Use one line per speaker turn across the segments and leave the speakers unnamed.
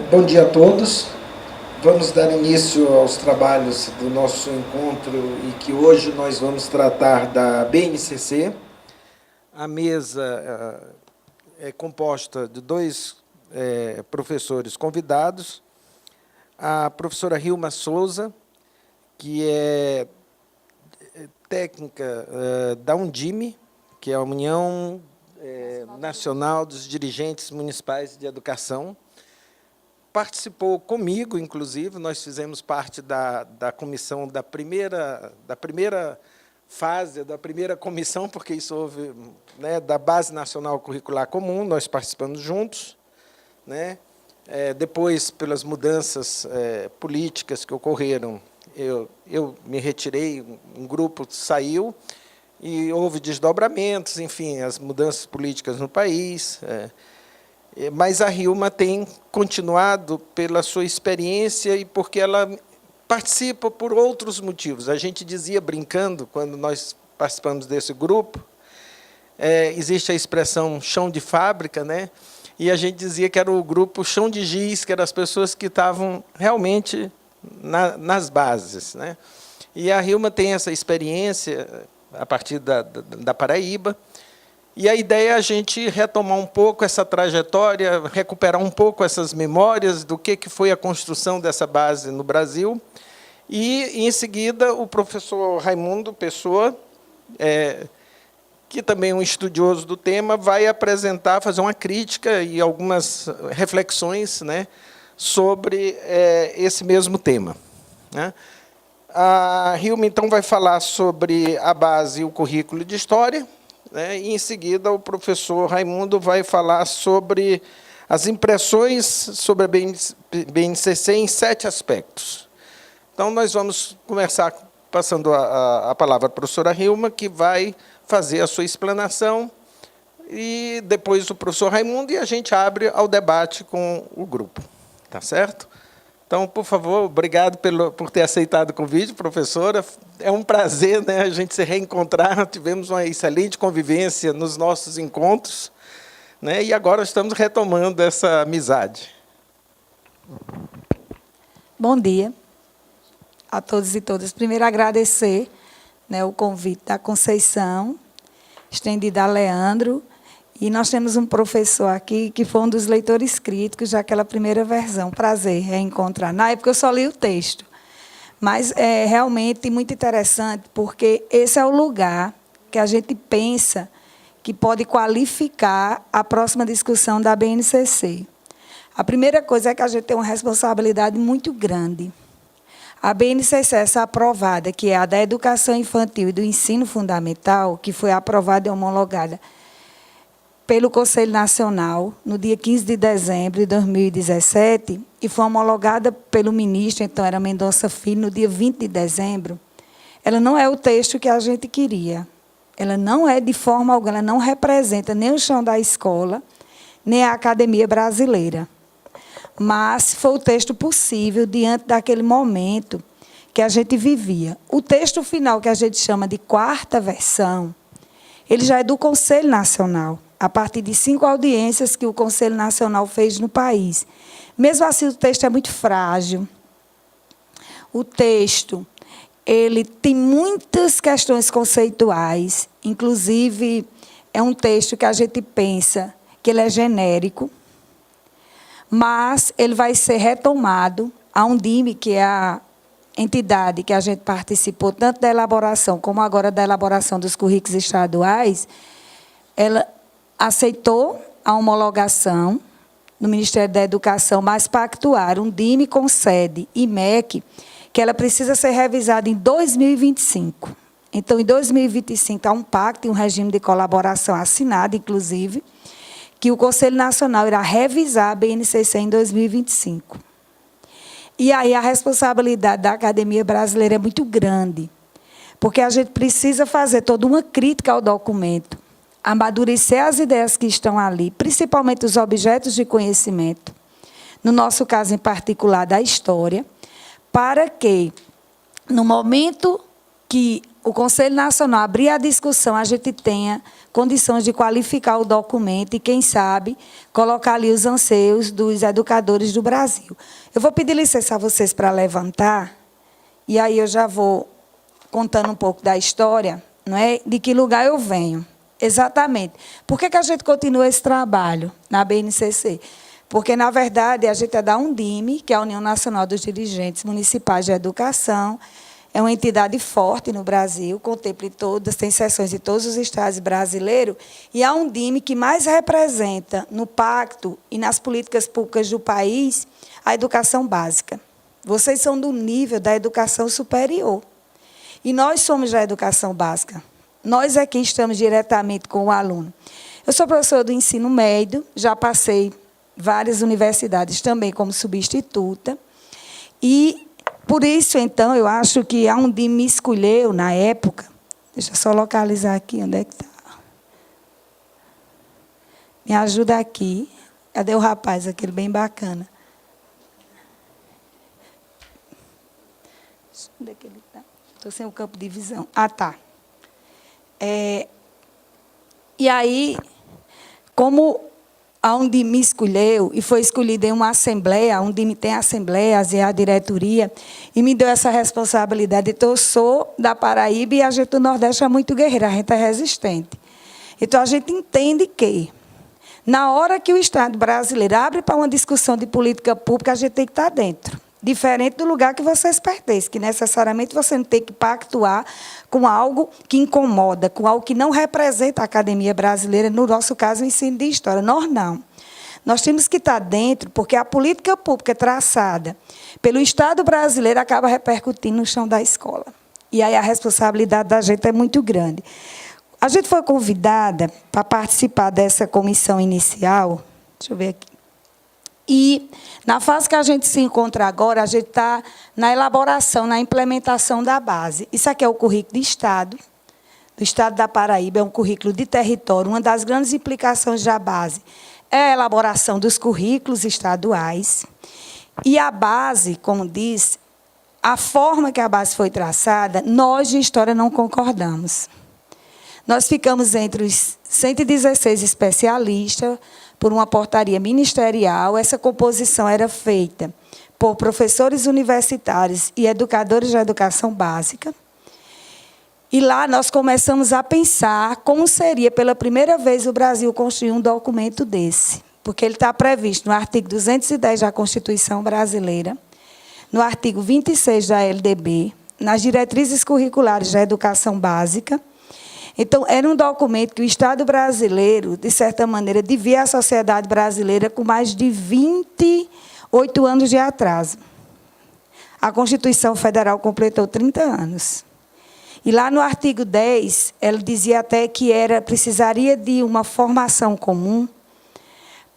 Bom dia a todos. Vamos dar início aos trabalhos do nosso encontro e que hoje nós vamos tratar da BNCC. A mesa é composta de dois professores convidados. A professora Hilma Souza, que é técnica da Undime, que é a União Nacional dos Dirigentes Municipais de Educação. Participou comigo, inclusive, nós fizemos parte da comissão da primeira fase, da primeira comissão, porque isso houve, né, da Base Nacional Curricular Comum, nós participamos juntos, né? Depois, pelas mudanças políticas que ocorreram, eu me retirei, um grupo saiu, e houve desdobramentos, enfim, as mudanças políticas no país. Mas a Hilma tem continuado pela sua experiência e porque ela participa por outros motivos. A gente dizia, brincando, quando nós participamos desse grupo, existe a expressão chão de fábrica, né? E a gente dizia que era o grupo chão de giz, que eram as pessoas que estavam realmente nas bases, né? E a Hilma tem essa experiência a partir da Paraíba. E a ideia é a gente retomar um pouco essa trajetória, recuperar um pouco essas memórias do que foi a construção dessa base no Brasil. E, em seguida, o professor Raimundo Pessoa, que também é um estudioso do tema, vai apresentar, fazer uma crítica e algumas reflexões, né, sobre esse mesmo tema, né? A Hilma, então, vai falar sobre a base e o currículo de História, né, e, em seguida, o professor Raimundo vai falar sobre as impressões sobre a BNCC em 7 aspectos. Então, nós vamos começar passando a palavra à professora Hilma, que vai fazer a sua explanação, e depois o professor Raimundo, e a gente abre ao debate com o grupo. Tá certo? Então, por favor, obrigado por ter aceitado o convite, professora. É um prazer, né, a gente se reencontrar. Tivemos uma excelente convivência nos nossos encontros, né, e agora estamos retomando essa amizade.
Bom dia a todos e todas. Primeiro, agradecer, né, o convite da Conceição, estendido a Leandro. E nós temos um professor aqui que foi um dos leitores críticos daquela primeira versão. Prazer reencontrar. Na época, eu só li o texto. Mas é realmente muito interessante, porque esse é o lugar que a gente pensa que pode qualificar a próxima discussão da BNCC. A primeira coisa é que a gente tem uma responsabilidade muito grande. A BNCC, essa aprovada, que é a da Educação Infantil e do Ensino Fundamental, que foi aprovada e homologada pelo Conselho Nacional, no dia 15 de dezembro de 2017, e foi homologada pelo ministro, então era Mendonça Filho, no dia 20 de dezembro, ela não é o texto que a gente queria. Ela não é, de forma alguma, ela não representa nem o chão da escola, nem a academia brasileira. Mas foi o texto possível diante daquele momento que a gente vivia. O texto final, que a gente chama de 4ª versão, ele já é do Conselho Nacional, a partir de 5 audiências que o Conselho Nacional fez no país. Mesmo assim, o texto é muito frágil. O texto ele tem muitas questões conceituais, inclusive é um texto que a gente pensa que ele é genérico, mas ele vai ser retomado. A Undime, que é a entidade que a gente participou, tanto da elaboração como agora da elaboração dos currículos estaduais, ela aceitou a homologação no Ministério da Educação, mas pactuaram Undime com sede e MEC, que ela precisa ser revisada em 2025. Então, em 2025, há um pacto e um regime de colaboração assinado, inclusive, que o Conselho Nacional irá revisar a BNCC em 2025. E aí a responsabilidade da Academia Brasileira é muito grande, porque a gente precisa fazer toda uma crítica ao documento, amadurecer as ideias que estão ali, principalmente os objetos de conhecimento, no nosso caso em particular da história, para que, no momento que o Conselho Nacional abrir a discussão, a gente tenha condições de qualificar o documento e, quem sabe, colocar ali os anseios dos educadores do Brasil. Eu vou pedir licença a vocês para levantar, e aí eu já vou contando um pouco da história, não é? De que lugar eu venho. Exatamente. Por que a gente continua esse trabalho na BNCC? Porque, na verdade, a gente é da Undime, que é a União Nacional dos Dirigentes Municipais de Educação. É uma entidade forte no Brasil, contempla todas, tem seções em todos os estados brasileiros, e a Undime que mais representa no pacto e nas políticas públicas do país a educação básica. Vocês são do nível da educação superior. E nós somos da educação básica. Nós aqui estamos diretamente com o aluno. Eu sou professora do ensino médio, já passei várias universidades também como substituta, e por isso, então, eu acho que a Undime me escolheu, na época, deixa eu só localizar aqui, onde é que está? Me ajuda aqui. Cadê o rapaz, aquele bem bacana? Onde é que ele está? Estou sem o campo de visão. Ah, tá. E aí, como a Undime me escolheu, e foi escolhida em uma assembleia, a Undime tem assembleias e a diretoria, e me deu essa responsabilidade. Então, eu sou da Paraíba e a gente do Nordeste é muito guerreira, a gente é resistente. Então, a gente entende que, na hora que o Estado brasileiro abre para uma discussão de política pública, a gente tem que estar dentro. Diferente do lugar que vocês pertencem, que necessariamente você não tem que pactuar com algo que incomoda, com algo que não representa a academia brasileira, no nosso caso, o ensino de história. Nós não. Nós temos que estar dentro, porque a política pública traçada pelo Estado brasileiro acaba repercutindo no chão da escola. E aí a responsabilidade da gente é muito grande. A gente foi convidada para participar dessa comissão inicial, deixa eu ver aqui. E, na fase que a gente se encontra agora, a gente está na elaboração, na implementação da base. Isso aqui é o currículo de Estado, do Estado da Paraíba, é um currículo de território. Uma das grandes implicações da base é a elaboração dos currículos estaduais. E a base, como diz, a forma que a base foi traçada, nós de História não concordamos. Nós ficamos entre os 116 especialistas, por uma portaria ministerial. Essa composição era feita por professores universitários e educadores da educação básica. E lá nós começamos a pensar como seria, pela primeira vez, o Brasil construir um documento desse. Porque ele está previsto no artigo 210 da Constituição Brasileira, no artigo 26 da LDB, nas diretrizes curriculares da educação básica. Então, era um documento que o Estado brasileiro, de certa maneira, devia à sociedade brasileira com mais de 28 anos de atraso. A Constituição Federal completou 30 anos. E lá no artigo 10, ela dizia até que precisaria de uma formação comum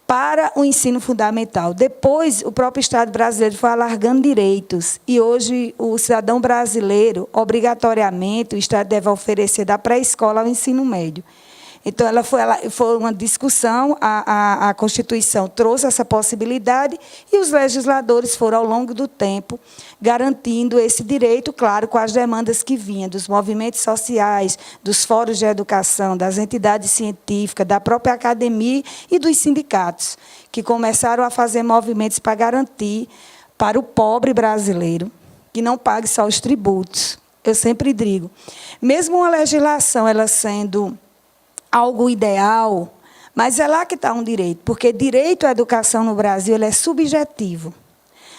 para o ensino fundamental. Depois, o próprio Estado brasileiro foi alargando direitos. E hoje, o cidadão brasileiro, obrigatoriamente, o Estado deve oferecer da pré-escola ao ensino médio. Então, foi uma discussão, a Constituição trouxe essa possibilidade e os legisladores foram, ao longo do tempo, garantindo esse direito, claro, com as demandas que vinham dos movimentos sociais, dos fóruns de educação, das entidades científicas, da própria academia e dos sindicatos, que começaram a fazer movimentos para garantir para o pobre brasileiro que não pague só os tributos. Eu sempre digo, mesmo uma legislação ela sendo algo ideal, mas é lá que está um direito, porque direito à educação no Brasil ele é subjetivo.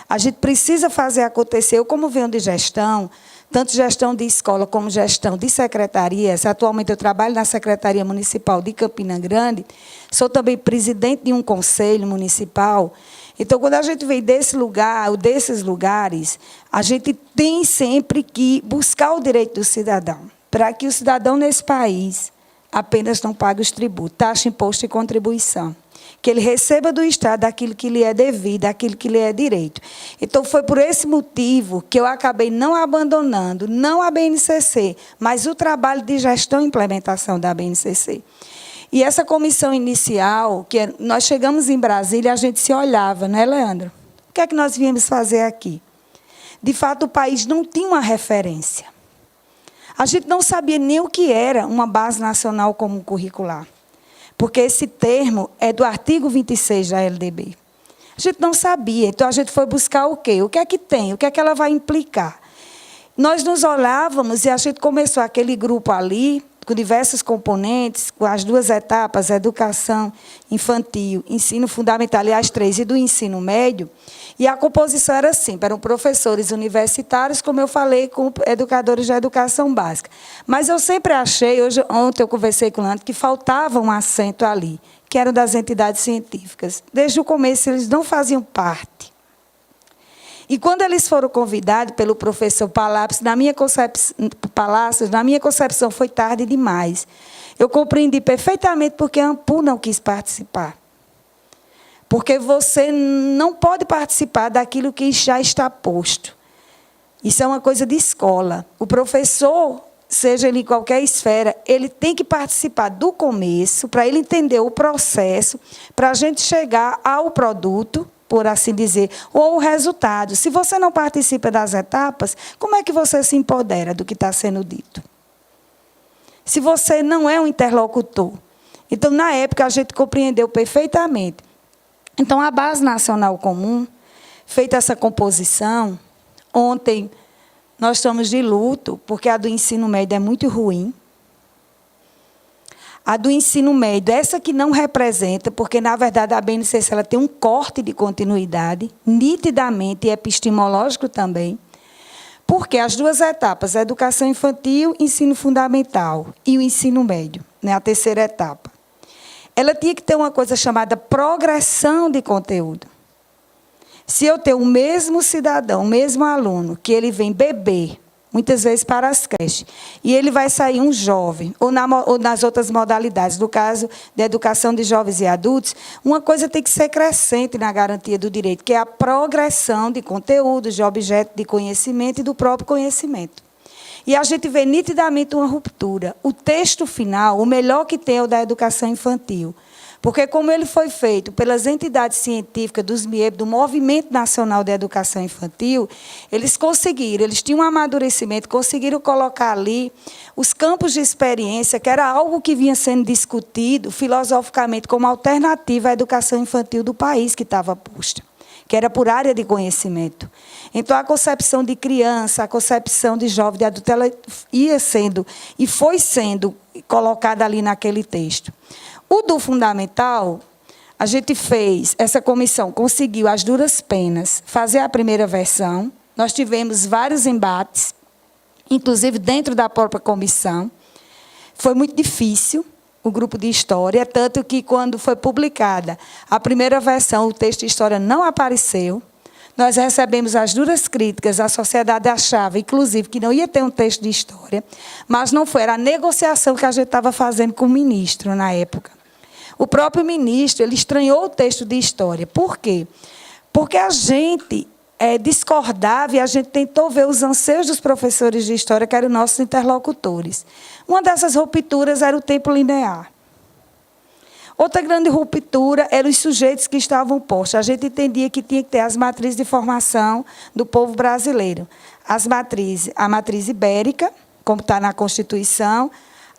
A gente precisa fazer acontecer. Eu, como venho de gestão, tanto gestão de escola como gestão de secretarias, atualmente eu trabalho na Secretaria Municipal de Campina Grande, sou também presidente de um conselho municipal. Então, quando a gente vem desse lugar, ou desses lugares, a gente tem sempre que buscar o direito do cidadão, para que o cidadão nesse país apenas não pague os tributos, taxa, imposto e contribuição. Que ele receba do Estado aquilo que lhe é devido, aquilo que lhe é direito. Então, foi por esse motivo que eu acabei não abandonando, não a BNCC, mas o trabalho de gestão e implementação da BNCC. E essa comissão inicial, que nós chegamos em Brasília, a gente se olhava, não é, Leandro? O que é que nós viemos fazer aqui? De fato, o país não tinha uma referência. A gente não sabia nem o que era uma base nacional comum curricular, porque esse termo é do artigo 26 da LDB. A gente não sabia, então a gente foi buscar o quê? O que é que tem? O que é que ela vai implicar? Nós nos olhávamos e a gente começou aquele grupo ali, com diversos componentes, com as 2 etapas, educação infantil, ensino fundamental, e as 3, e do ensino médio, e a composição era assim, eram professores universitários, como eu falei, com educadores de educação básica. Mas eu sempre achei, ontem eu conversei com o Leandro, que faltava um assento ali, que eram das entidades científicas. Desde o começo, eles não faziam parte. E quando eles foram convidados pelo professor Palácios, na minha concepção foi tarde demais. Eu compreendi perfeitamente porque a AMPU não quis participar. Porque você não pode participar daquilo que já está posto. Isso é uma coisa de escola. O professor, seja ele em qualquer esfera, ele tem que participar do começo, para ele entender o processo, para a gente chegar ao produto, por assim dizer, ou o resultado. Se você não participa das etapas, como é que você se empodera do que está sendo dito? Se você não é um interlocutor. Então, na época, a gente compreendeu perfeitamente. Então, a Base Nacional Comum, feita essa composição, ontem nós estamos de luto, porque a do ensino médio é muito ruim. A do ensino médio, essa que não representa, porque, na verdade, a BNCC ela tem um corte de continuidade, nitidamente, e epistemológico também, porque as 2 etapas, a educação infantil, ensino fundamental e o ensino médio, né, a 3ª etapa, ela tinha que ter uma coisa chamada progressão de conteúdo. Se eu tenho o mesmo cidadão, o mesmo aluno, que ele vem beber, muitas vezes para as creches, e ele vai sair um jovem, ou nas outras modalidades, no caso da educação de jovens e adultos, uma coisa tem que ser crescente na garantia do direito, que é a progressão de conteúdos, de objeto de conhecimento e do próprio conhecimento. E a gente vê nitidamente uma ruptura. O texto final, o melhor que tem é o da educação infantil. Porque, como ele foi feito pelas entidades científicas dos MIEB, do Movimento Nacional de Educação Infantil, eles tinham um amadurecimento, conseguiram colocar ali os campos de experiência, que era algo que vinha sendo discutido filosoficamente como alternativa à educação infantil do país que estava posta, que era por área de conhecimento. Então, a concepção de criança, a concepção de jovem, de adulto, ela ia sendo e foi sendo colocada ali naquele texto. O do fundamental, a gente fez, essa comissão conseguiu, às duras penas, fazer a primeira versão. Nós tivemos vários embates, inclusive dentro da própria comissão. Foi muito difícil o grupo de história, tanto que, quando foi publicada a primeira versão, o texto de história não apareceu. Nós recebemos as duras críticas, a sociedade achava, inclusive, que não ia ter um texto de história, mas não foi, era a negociação que a gente estava fazendo com o ministro na época. O próprio ministro, ele estranhou o texto de história. Por quê? Porque a gente discordava e a gente tentou ver os anseios dos professores de história, que eram nossos interlocutores. Uma dessas rupturas era o tempo linear. Outra grande ruptura eram os sujeitos que estavam postos. A gente entendia que tinha que ter as matrizes de formação do povo brasileiro. A matriz ibérica, como está na Constituição,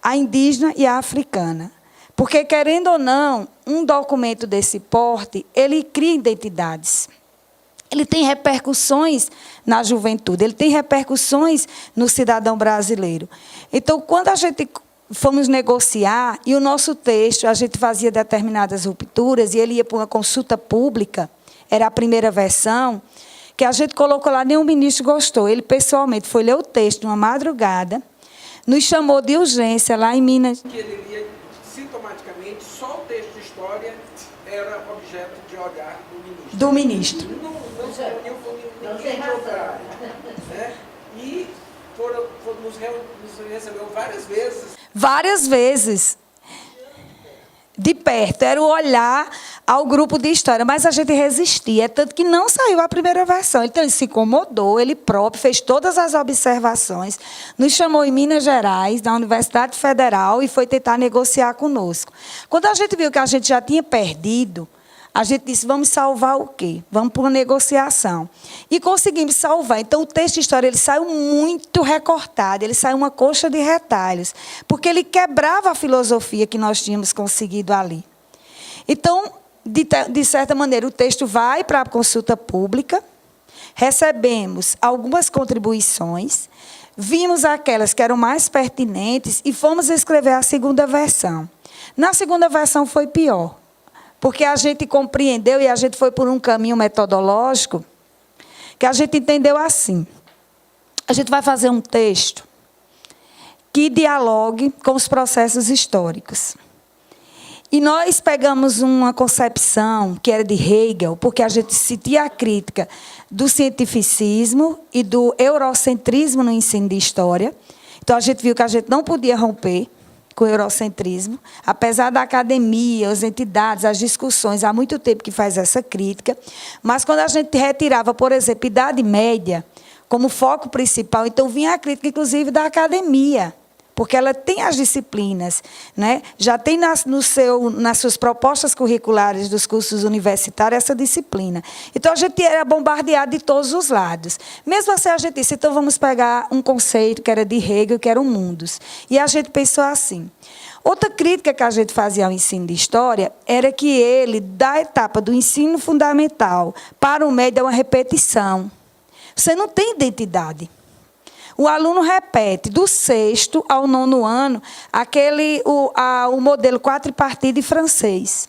a indígena e a africana. Porque, querendo ou não, um documento desse porte, ele cria identidades. Ele tem repercussões na juventude, ele tem repercussões no cidadão brasileiro. Então, quando a gente fomos negociar, e o nosso texto, a gente fazia determinadas rupturas, e ele ia para uma consulta pública, era a primeira versão, que a gente colocou lá, nenhum ministro gostou. Ele, pessoalmente, foi ler o texto numa madrugada, nos chamou de urgência lá em Minas.
Que ele lia sintomaticamente, só o texto de história era objeto de olhar do ministro. Não se reuniu com ninguém de outra área. Né? E nos recebeu várias vezes.
Várias vezes. De perto, era o olhar ao grupo de história, mas a gente resistia, tanto que não saiu a primeira versão. Então, ele se incomodou, ele próprio fez todas as observações, nos chamou em Minas Gerais, na Universidade Federal, e foi tentar negociar conosco. Quando a gente viu que a gente já tinha perdido, A gente disse, vamos salvar o quê? Vamos para uma negociação. E conseguimos salvar. Então, o texto de história ele saiu muito recortado, ele saiu uma coxa de retalhos, porque ele quebrava a filosofia que nós tínhamos conseguido ali. Então, de certa maneira, o texto vai para a consulta pública, recebemos algumas contribuições, vimos aquelas que eram mais pertinentes e fomos escrever a segunda versão. Na segunda versão foi pior, porque a gente compreendeu e a gente foi por um caminho metodológico que a gente entendeu assim. A gente vai fazer um texto que dialogue com os processos históricos. E nós pegamos uma concepção que era de Hegel, porque a gente sentia a crítica do cientificismo e do eurocentrismo no ensino de história. Então, a gente viu que a gente não podia romper com o eurocentrismo, apesar da academia, as entidades, as discussões, há muito tempo que faz essa crítica, mas quando a gente retirava, por exemplo, Idade Média como foco principal, então vinha a crítica, inclusive, da academia, porque ela tem as disciplinas, né? Já tem nas suas propostas curriculares dos cursos universitários essa disciplina. Então, a gente era bombardeado de todos os lados. Mesmo assim, a gente disse, então vamos pegar um conceito que era de Hegel, que eram mundos. E a gente pensou assim. Outra crítica que a gente fazia ao ensino de história era que ele, da etapa do ensino fundamental para o médio, é uma repetição. Você não tem identidade. O aluno repete do 6º ao 9º ano o modelo quadripartite de francês.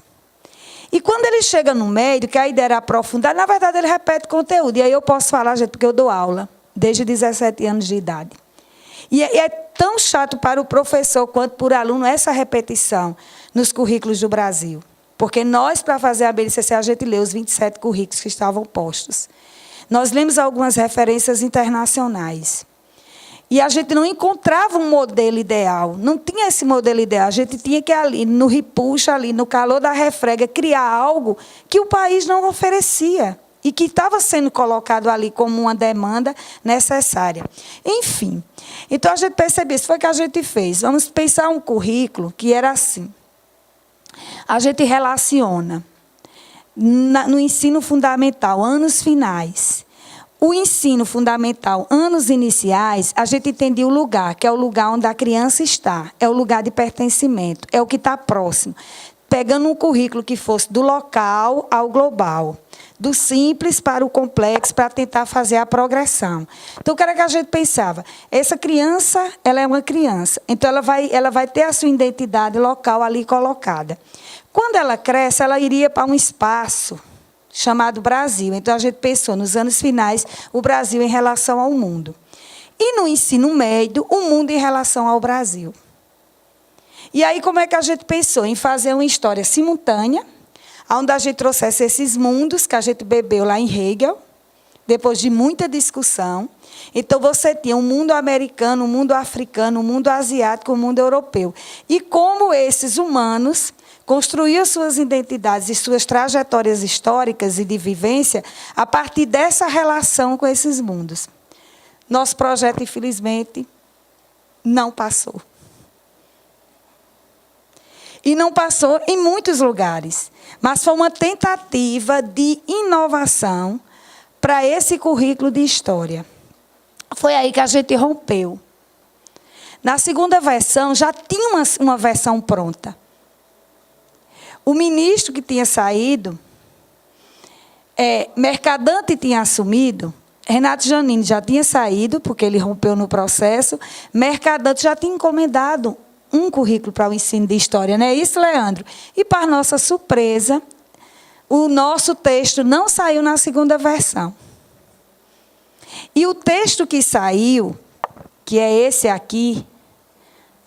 E quando ele chega no médio, que a ideia era aprofundar, na verdade ele repete conteúdo. E aí eu posso falar, gente, porque eu dou aula desde 17 anos de idade. E é tão chato para o professor quanto para o aluno essa repetição nos currículos do Brasil. Porque nós, para fazer a BNCC, a gente leu os 27 currículos que estavam postos. Nós lemos algumas referências internacionais. E a gente não encontrava um modelo ideal. Não tinha esse modelo ideal. A gente tinha que, ali, no repuxa, ali, no calor da refrega, criar algo que o país não oferecia e que estava sendo colocado ali como uma demanda necessária. Enfim, então a gente percebeu, isso foi o que a gente fez. Vamos pensar um currículo que era assim. A gente relaciona no ensino fundamental, anos finais. O ensino fundamental, anos iniciais, a gente entendia o lugar, que é o lugar onde a criança está, é o lugar de pertencimento, é o que está próximo. Pegando um currículo que fosse do local ao global, do simples para o complexo, para tentar fazer a progressão. Então, o que era que a gente pensava? Essa criança, ela é uma criança, então ela vai ter a sua identidade local ali colocada. Quando ela cresce, ela iria para um espaço chamado Brasil. Então, a gente pensou, nos anos finais, o Brasil em relação ao mundo. E, no ensino médio, o mundo em relação ao Brasil. E aí, como é que a gente pensou? Em fazer uma história simultânea, onde a gente trouxesse esses mundos que a gente bebeu lá em Hegel, depois de muita discussão. Então, você tinha um mundo americano, um mundo africano, um mundo asiático, um mundo europeu. E como esses humanos construíam suas identidades e suas trajetórias históricas e de vivência a partir dessa relação com esses mundos. Nosso projeto, infelizmente, não passou. E não passou em muitos lugares, mas foi uma tentativa de inovação para esse currículo de história. Foi aí que a gente rompeu. Na segunda versão, já tinha uma versão pronta. O ministro que tinha saído, Mercadante tinha assumido, Renato Janine já tinha saído, porque ele rompeu no processo, Mercadante já tinha encomendado um currículo para o ensino de história, não é isso, Leandro? E, para nossa surpresa, o nosso texto não saiu na segunda versão. E o texto que saiu, que é esse aqui,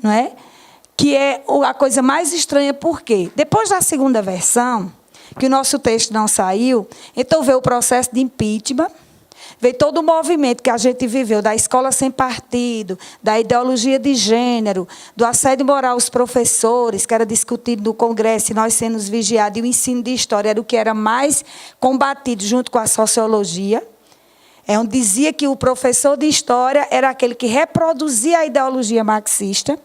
não é? Que é a coisa mais estranha, por quê? Depois da segunda versão, que o nosso texto não saiu, então veio o processo de impeachment, veio todo o movimento que a gente viveu, da escola sem partido, da ideologia de gênero, do assédio moral aos professores, que era discutido no Congresso, e nós sendo vigiados, e o ensino de história era o que era mais combatido junto com a sociologia. Onde dizia que o professor de história era aquele que reproduzia a ideologia marxista.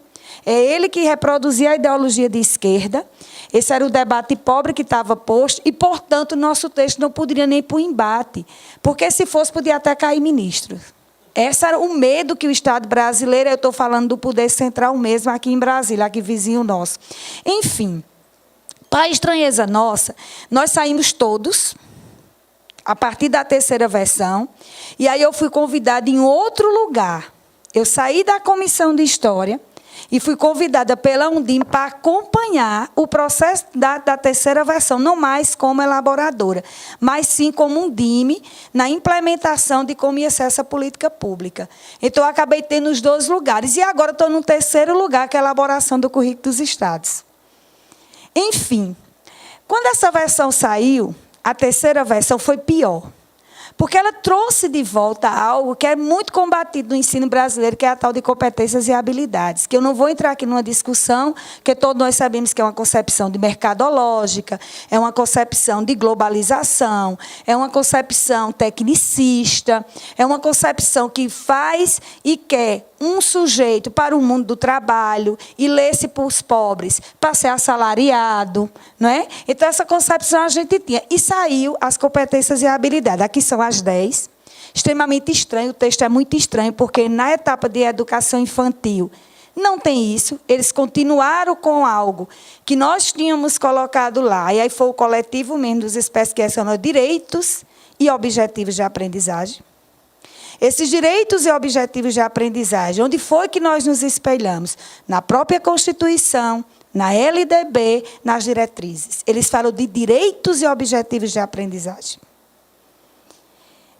É ele que reproduzia a ideologia de esquerda. Esse era o debate pobre que estava posto e, portanto, nosso texto não poderia nem ir para o embate, porque, se fosse, podia até cair ministro. Esse era o medo que o Estado brasileiro, eu estou falando do poder central mesmo, aqui em Brasília, aqui vizinho nosso. Enfim, para a estranheza nossa, nós saímos todos, a partir da terceira versão, e aí eu fui convidada em outro lugar. Eu saí da comissão de História e fui convidada pela Undime para acompanhar o processo da terceira versão, não mais como elaboradora, mas sim como Undime na implementação de como ia ser essa política pública. Então, eu acabei tendo os dois lugares. E agora estou no terceiro lugar, que é a elaboração do currículo dos estados. Enfim, quando essa versão saiu, a terceira versão foi pior, porque ela trouxe de volta algo que é muito combatido no ensino brasileiro, que é a tal de competências e habilidades, que eu não vou entrar aqui numa discussão, porque todos nós sabemos que é uma concepção de mercadológica, é uma concepção de globalização, é uma concepção tecnicista, é uma concepção que faz e quer um sujeito para o mundo do trabalho e lê-se para os pobres para ser assalariado, não é? Então, essa concepção a gente tinha. E saiu as competências e habilidades. Aqui são as 10. Extremamente estranho, o texto é muito estranho, porque na etapa de educação infantil não tem isso. Eles continuaram com algo que nós tínhamos colocado lá. E aí foi o coletivo mesmo dos espécies que são direitos e objetivos de aprendizagem. Esses direitos e objetivos de aprendizagem, onde foi que nós nos espelhamos? Na própria Constituição, na LDB, nas diretrizes. Eles falam de direitos e objetivos de aprendizagem.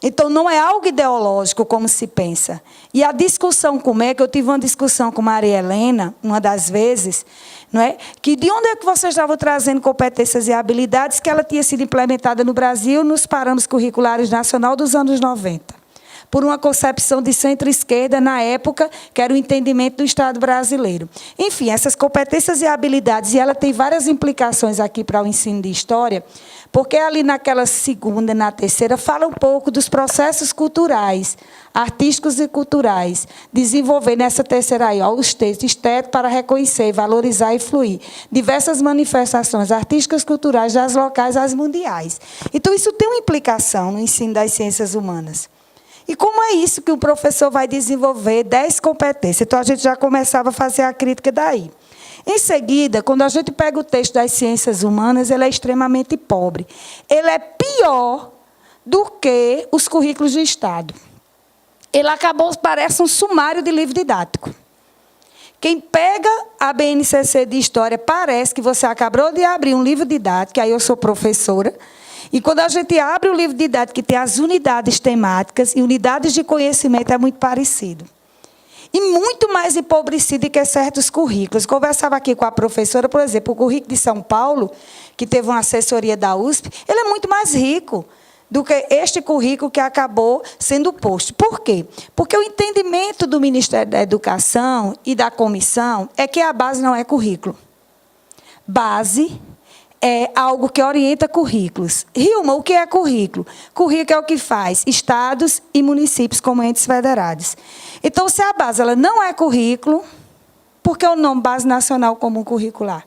Então, não é algo ideológico, como se pensa. E a discussão como é, que eu tive uma discussão com Maria Helena, uma das vezes, não é? Que de onde é que vocês estavam trazendo competências e habilidades que ela tinha sido implementada no Brasil nos parâmetros curriculares nacional dos anos 90. Por uma concepção de centro-esquerda na época, que era o entendimento do Estado brasileiro. Enfim, essas competências e habilidades, e ela tem várias implicações aqui para o ensino de história, porque ali naquela segunda e na terceira fala um pouco dos processos culturais, artísticos e culturais, desenvolver nessa terceira aí, ó, os textos estéticos para reconhecer, valorizar e fluir diversas manifestações artísticas culturais das locais às mundiais. Então, isso tem uma implicação no ensino das ciências humanas. E como é isso que o professor vai desenvolver 10 competências? Então, a gente já começava a fazer a crítica daí. Em seguida, quando a gente pega o texto das ciências humanas, ele é extremamente pobre. Ele é pior do que os currículos do Estado. Ele acabou, parece um sumário de livro didático. Quem pega a BNCC de História, parece que você acabou de abrir um livro didático, aí eu sou professora, e quando a gente abre o livro didático, que tem as unidades temáticas e unidades de conhecimento, é muito parecido. E muito mais empobrecido que certos currículos. Eu conversava aqui com a professora, por exemplo, o currículo de São Paulo, que teve uma assessoria da USP, ele é muito mais rico do que este currículo que acabou sendo posto. Por quê? Porque o entendimento do Ministério da Educação e da comissão é que a base não é currículo. Base é algo que orienta currículos. Hilma, o que é currículo? Currículo é o que faz estados e municípios como entes federados. Então, se a base ela não é currículo, por que o nome Base Nacional Comum Curricular?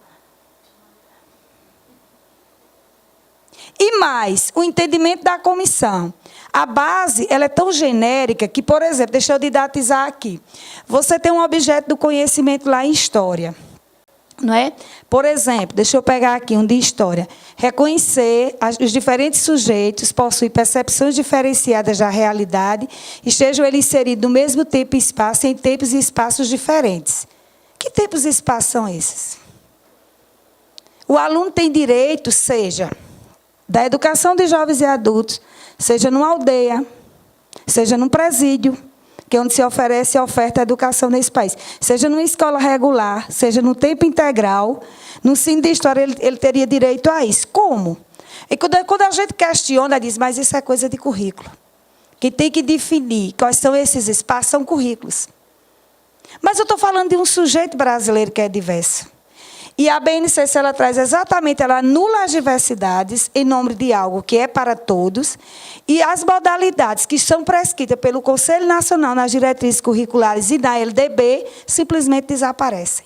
E mais, o entendimento da comissão. A base ela é tão genérica que, por exemplo, deixa eu didatizar aqui. Você tem um objeto do conhecimento lá em História. Não é? Por exemplo, deixa eu pegar aqui um de história. Reconhecer os diferentes sujeitos possuem percepções diferenciadas da realidade, estejam eles inseridos no mesmo tempo e espaço, em tempos e espaços diferentes. Que tempos e espaços são esses? O aluno tem direito, seja da educação de jovens e adultos, seja numa aldeia, seja num presídio, que é onde se oferece e oferta a educação nesse país. Seja numa escola regular, seja no tempo integral, no ensino de história, ele teria direito a isso. Como? E quando a gente questiona, diz, mas isso é coisa de currículo. Quem tem que definir quais são esses espaços são currículos. Mas eu estou falando de um sujeito brasileiro que é diverso. E a BNCC ela traz exatamente, ela anula as diversidades em nome de algo que é para todos, e as modalidades que são prescritas pelo Conselho Nacional nas diretrizes curriculares e na LDB simplesmente desaparecem.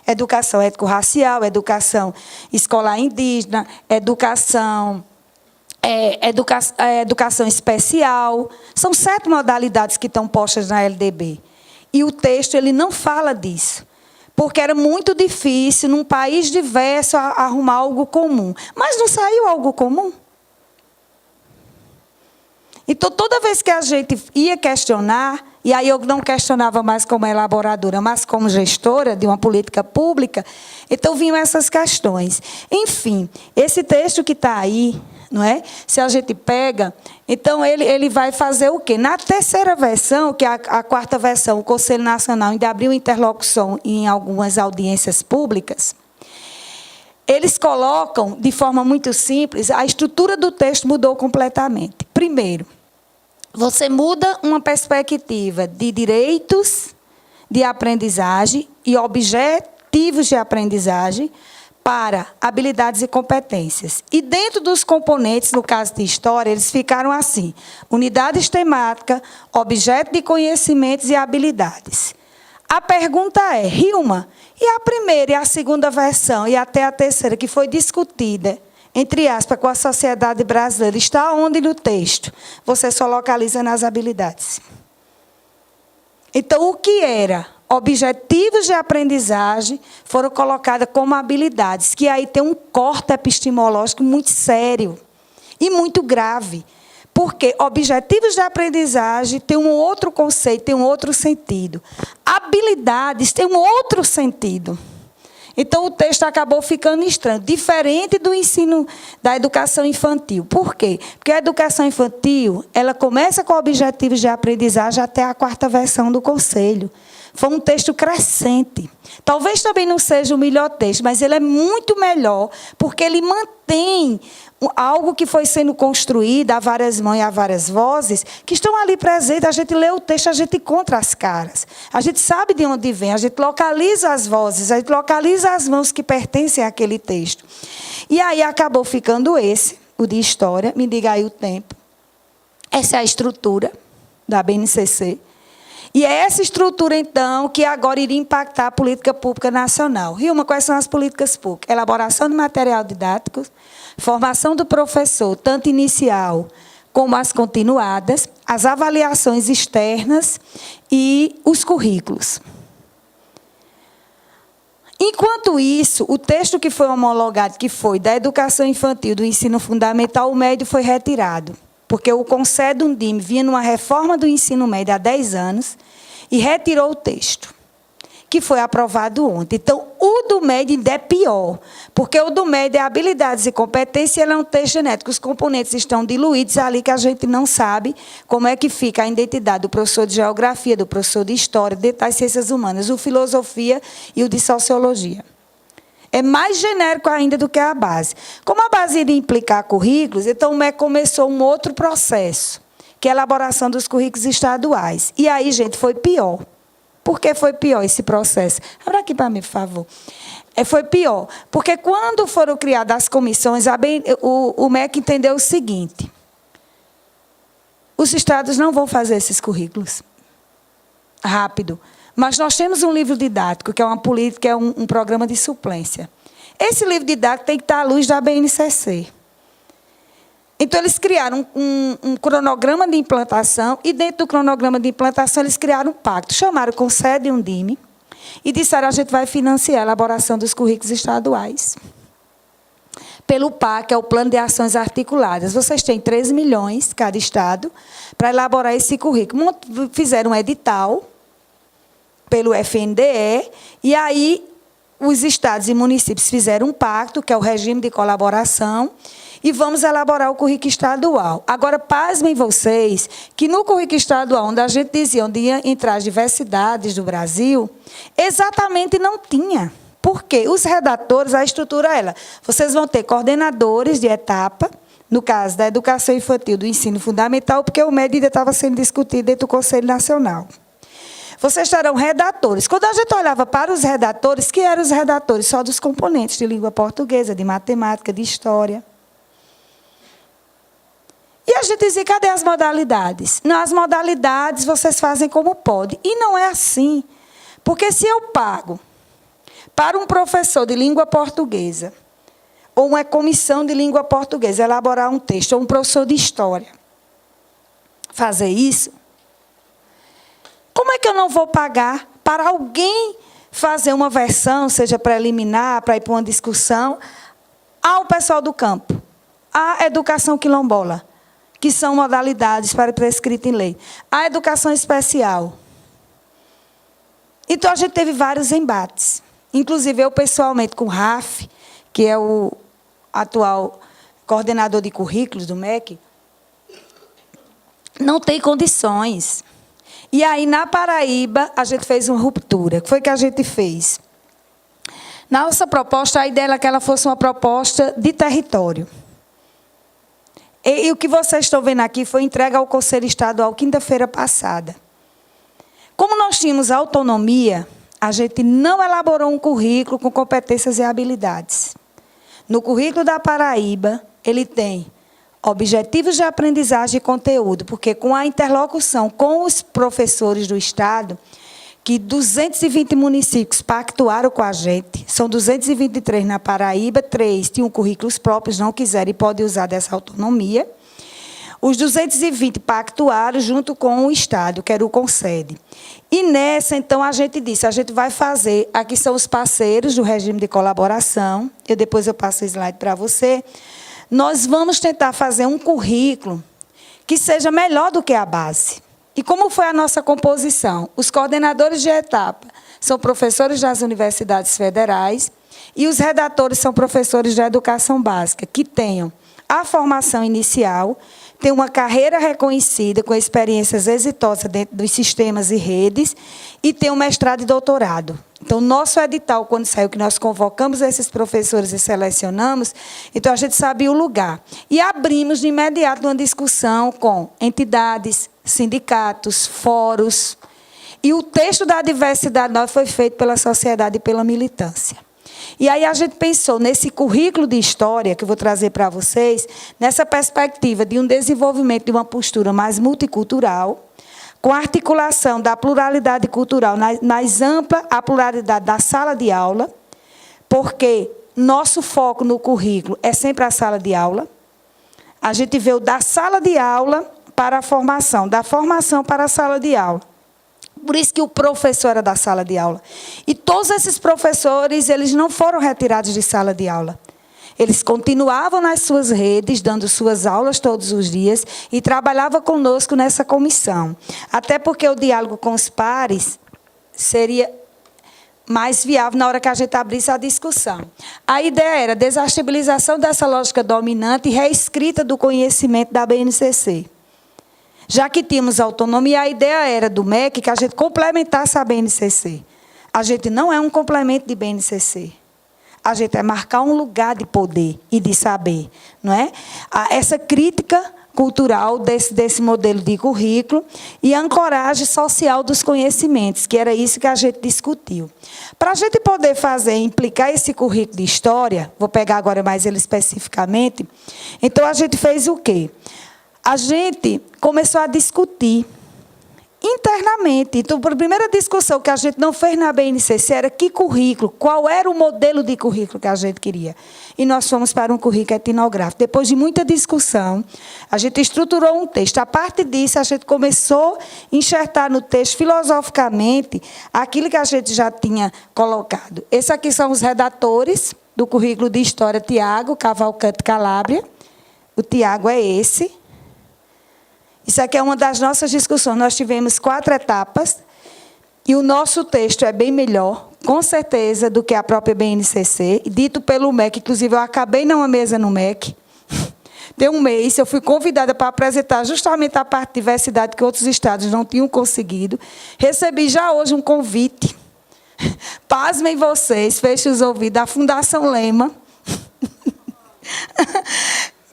Educação étnico-racial, educação escolar indígena, educação especial. São 7 modalidades que estão postas na LDB. E o texto ele não fala disso, porque era muito difícil, num país diverso, arrumar algo comum. Mas não saiu algo comum? Então, toda vez que a gente ia questionar, e aí eu não questionava mais como elaboradora, mas como gestora de uma política pública, então vinham essas questões. Enfim, esse texto que está aí, não é? Se a gente pega, então ele vai fazer o quê? Na terceira versão, que é a quarta versão, o Conselho Nacional ainda abriu interlocução em algumas audiências públicas, eles colocam, de forma muito simples, a estrutura do texto mudou completamente. Primeiro, você muda uma perspectiva de direitos de aprendizagem e objetivos de aprendizagem para habilidades e competências. E dentro dos componentes, no caso de história, eles ficaram assim: unidades temáticas, objeto de conhecimentos e habilidades. A pergunta é, Hilma, e a primeira e a segunda versão, e até a terceira, que foi discutida, entre aspas, com a sociedade brasileira, está onde no texto? Você só localiza nas habilidades. Então, o que era objetivos de aprendizagem foram colocados como habilidades, que aí tem um corte epistemológico muito sério e muito grave. Porque objetivos de aprendizagem tem um outro conceito, tem um outro sentido. Habilidades tem um outro sentido. Então, o texto acabou ficando estranho, diferente do ensino da educação infantil. Por quê? Porque a educação infantil, ela começa com objetivos de aprendizagem até a quarta versão do Conselho. Foi um texto crescente. Talvez também não seja o melhor texto, mas ele é muito melhor, porque ele mantém algo que foi sendo construído a várias mãos e a várias vozes, que estão ali presentes. A gente lê o texto, a gente encontra as caras. A gente sabe de onde vem, a gente localiza as vozes, a gente localiza as mãos que pertencem àquele texto. E aí acabou ficando esse, o de história. Me diga aí o tempo. Essa é a estrutura da BNCC. E é essa estrutura, então, que agora iria impactar a política pública nacional. Hilma, quais são as políticas públicas? Elaboração de material didático, formação do professor, tanto inicial como as continuadas, as avaliações externas e os currículos. Enquanto isso, o texto que foi homologado, que foi da educação infantil, do ensino fundamental, o médio foi retirado. Porque o Conselho Undime vinha numa reforma do ensino médio há 10 anos e retirou o texto, que foi aprovado ontem. Então, o do médio ainda é pior, porque o do médio é habilidades e competências, ele é um texto genético. Os componentes estão diluídos ali, que a gente não sabe como é que fica a identidade do professor de geografia, do professor de história, das ciências humanas, o filosofia e o de sociologia. É mais genérico ainda do que a base. Como a base iria implicar currículos, então o MEC começou um outro processo, que é a elaboração dos currículos estaduais. E aí, gente, foi pior. Por que foi pior esse processo? Abra aqui para mim, por favor. Foi pior, porque quando foram criadas as comissões, o MEC entendeu o seguinte: os estados não vão fazer esses currículos rápido. Mas nós temos um livro didático, que é uma política, é um programa de suplência. Esse livro didático tem que estar à luz da BNCC. Então, eles criaram um cronograma de implantação, e dentro do cronograma de implantação, eles criaram um pacto. Chamaram o Conselho Undime e disseram: a gente vai financiar a elaboração dos currículos estaduais. Pelo PAC, que é o Plano de Ações Articuladas. Vocês têm 13 milhões, cada estado, para elaborar esse currículo. Fizeram um edital pelo FNDE, e aí os estados e municípios fizeram um pacto, que é o regime de colaboração, e vamos elaborar o currículo estadual. Agora, pasmem vocês que no currículo estadual, onde a gente dizia onde ia entrar as diversidades do Brasil, exatamente não tinha. Por quê? Os redatores, a estrutura é ela. Vocês vão ter coordenadores de etapa, no caso da educação infantil, do ensino fundamental, porque o médio ainda estava sendo discutido dentro do Conselho Nacional. Vocês terão redatores. Quando a gente olhava para os redatores, que eram os redatores? Só dos componentes de língua portuguesa, de matemática, de história. E a gente dizia: cadê as modalidades? Nas modalidades, vocês fazem como pode. E não é assim. Porque se eu pago para um professor de língua portuguesa, ou uma comissão de língua portuguesa, elaborar um texto, ou um professor de história, fazer isso, como é que eu não vou pagar para alguém fazer uma versão, seja preliminar, para ir para uma discussão, ao pessoal do campo, à educação quilombola, que são modalidades para prescrita em lei, à educação especial. Então, a gente teve vários embates. Inclusive, eu, pessoalmente, com o Raf, que é o atual coordenador de currículos do MEC, não tem condições. E aí, na Paraíba, a gente fez uma ruptura. O que foi que a gente fez? Na nossa proposta, a ideia era que ela fosse uma proposta de território. E o que vocês estão vendo aqui foi entregue ao Conselho Estadual quinta-feira passada. Como nós tínhamos autonomia, a gente não elaborou um currículo com competências e habilidades. No currículo da Paraíba, ele tem objetivos de aprendizagem e conteúdo, porque com a interlocução com os professores do Estado, que 220 municípios pactuaram com a gente, são 223 na Paraíba, 3 tinham currículos próprios, não quiseram e podem usar dessa autonomia. Os 220 pactuaram junto com o Estado, que era o Concede. E nessa, então, a gente disse, a gente vai fazer, aqui são os parceiros do regime de colaboração, depois eu passo o slide para você, nós vamos tentar fazer um currículo que seja melhor do que a base. E como foi a nossa composição? Os coordenadores de etapa são professores das universidades federais e os redatores são professores da educação básica, que tenham a formação inicial, tem uma carreira reconhecida, com experiências exitosas dentro dos sistemas e redes, e tem um mestrado e doutorado. Então, nosso edital, quando saiu, que nós convocamos esses professores e selecionamos, então a gente sabia o lugar. E abrimos de imediato uma discussão com entidades, sindicatos, fóruns. E o texto da diversidade nova foi feito pela sociedade e pela militância. E aí a gente pensou nesse currículo de história, que eu vou trazer para vocês, nessa perspectiva de um desenvolvimento de uma postura mais multicultural, com a articulação da pluralidade cultural, mais ampla a pluralidade da sala de aula, porque nosso foco no currículo é sempre a sala de aula. A gente veio da sala de aula para a formação, da formação para a sala de aula. Por isso que o professor era da sala de aula. E todos esses professores, eles não foram retirados de sala de aula. Eles continuavam nas suas redes, dando suas aulas todos os dias, e trabalhavam conosco nessa comissão. Até porque o diálogo com os pares seria mais viável na hora que a gente abrisse a discussão. A ideia era a desestabilização dessa lógica dominante e reescrita do conhecimento da BNCC. Já que tínhamos autonomia, a ideia era do MEC que a gente complementasse a BNCC. A gente não é um complemento de BNCC. A gente é marcar um lugar de poder e de saber, não é? Essa crítica cultural desse modelo de currículo e a ancoragem social dos conhecimentos, que era isso que a gente discutiu. Para a gente poder implicar esse currículo de história, vou pegar agora mais ele especificamente, então a gente fez o quê? A gente começou a discutir internamente. Então, a primeira discussão que a gente não fez na BNCC era que currículo, qual era o modelo de currículo que a gente queria. E nós fomos para um currículo etnográfico. Depois de muita discussão, a gente estruturou um texto. A partir disso, a gente começou a enxertar no texto, filosoficamente, aquilo que a gente já tinha colocado. Esses aqui são os redatores do currículo de História, Tiago Cavalcante Calabria. O Tiago é esse. Isso aqui é uma das nossas discussões. Nós tivemos 4 etapas e o nosso texto é bem melhor, com certeza, do que a própria BNCC, dito pelo MEC. Inclusive, eu acabei numa mesa no MEC. Tem um mês, eu fui convidada para apresentar justamente a parte de diversidade que outros estados não tinham conseguido. Recebi já hoje um convite. Pasmem vocês, fechem os ouvidos, da Fundação Lema,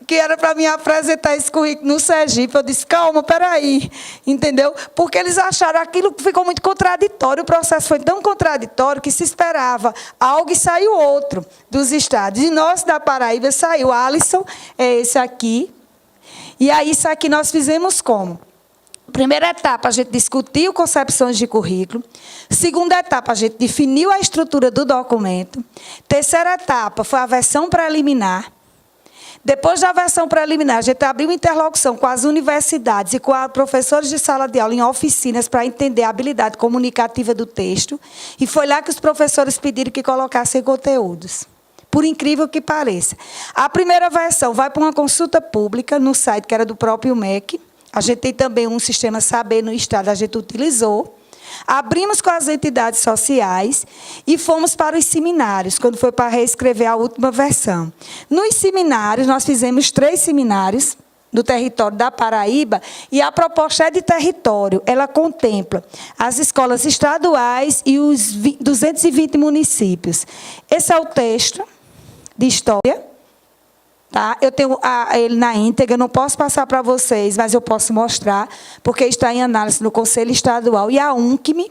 que era para mim apresentar esse currículo no Sergipe. Eu disse, calma, peraí, entendeu? Porque eles acharam aquilo que ficou muito contraditório. O processo foi tão contraditório que se esperava algo e saiu outro dos estados. E nós, da Paraíba, saiu Alisson, é esse aqui. E aí, isso aqui nós fizemos como? Primeira etapa, a gente discutiu concepções de currículo. Segunda etapa, a gente definiu a estrutura do documento. Terceira etapa foi a versão preliminar. Depois da versão preliminar, a gente abriu interlocução com as universidades e com os professores de sala de aula em oficinas para entender a habilidade comunicativa do texto. E foi lá que os professores pediram que colocassem conteúdos. Por incrível que pareça. A primeira versão vai para uma consulta pública no site que era do próprio MEC. A gente tem também um sistema Saber no Estado, a gente utilizou. Abrimos com as entidades sociais e fomos para os seminários, quando foi para reescrever a última versão. Nos seminários, nós fizemos 3 seminários no território da Paraíba, e a proposta é de território. Ela contempla as escolas estaduais e os 220 municípios. Esse é o texto de história. Tá? Eu tenho ele na íntegra, eu não posso passar para vocês, mas eu posso mostrar, porque está em análise no Conselho Estadual. E a UNCM,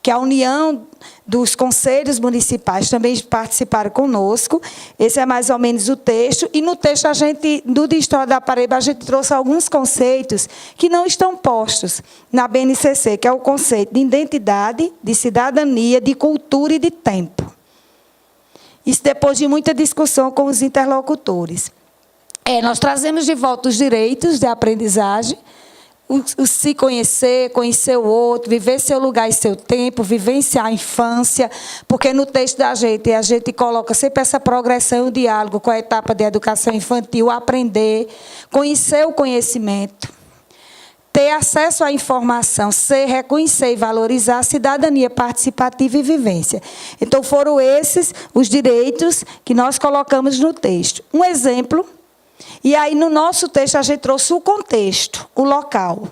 que é a União dos Conselhos Municipais, também participaram conosco. Esse é mais ou menos o texto. E no texto, do de História da Paraíba, a gente trouxe alguns conceitos que não estão postos na BNCC, que é o conceito de identidade, de cidadania, de cultura e de tempo. Isso depois de muita discussão com os interlocutores. Nós trazemos de volta os direitos de aprendizagem, o se conhecer, conhecer o outro, viver seu lugar e seu tempo, vivenciar a infância, porque no texto da gente, a gente coloca sempre essa progressão e o diálogo com a etapa de educação infantil, aprender, conhecer o conhecimento, ter acesso à informação, reconhecer e valorizar a cidadania participativa e vivência. Então, foram esses os direitos que nós colocamos no texto. Um exemplo, e aí no nosso texto a gente trouxe o contexto, o local.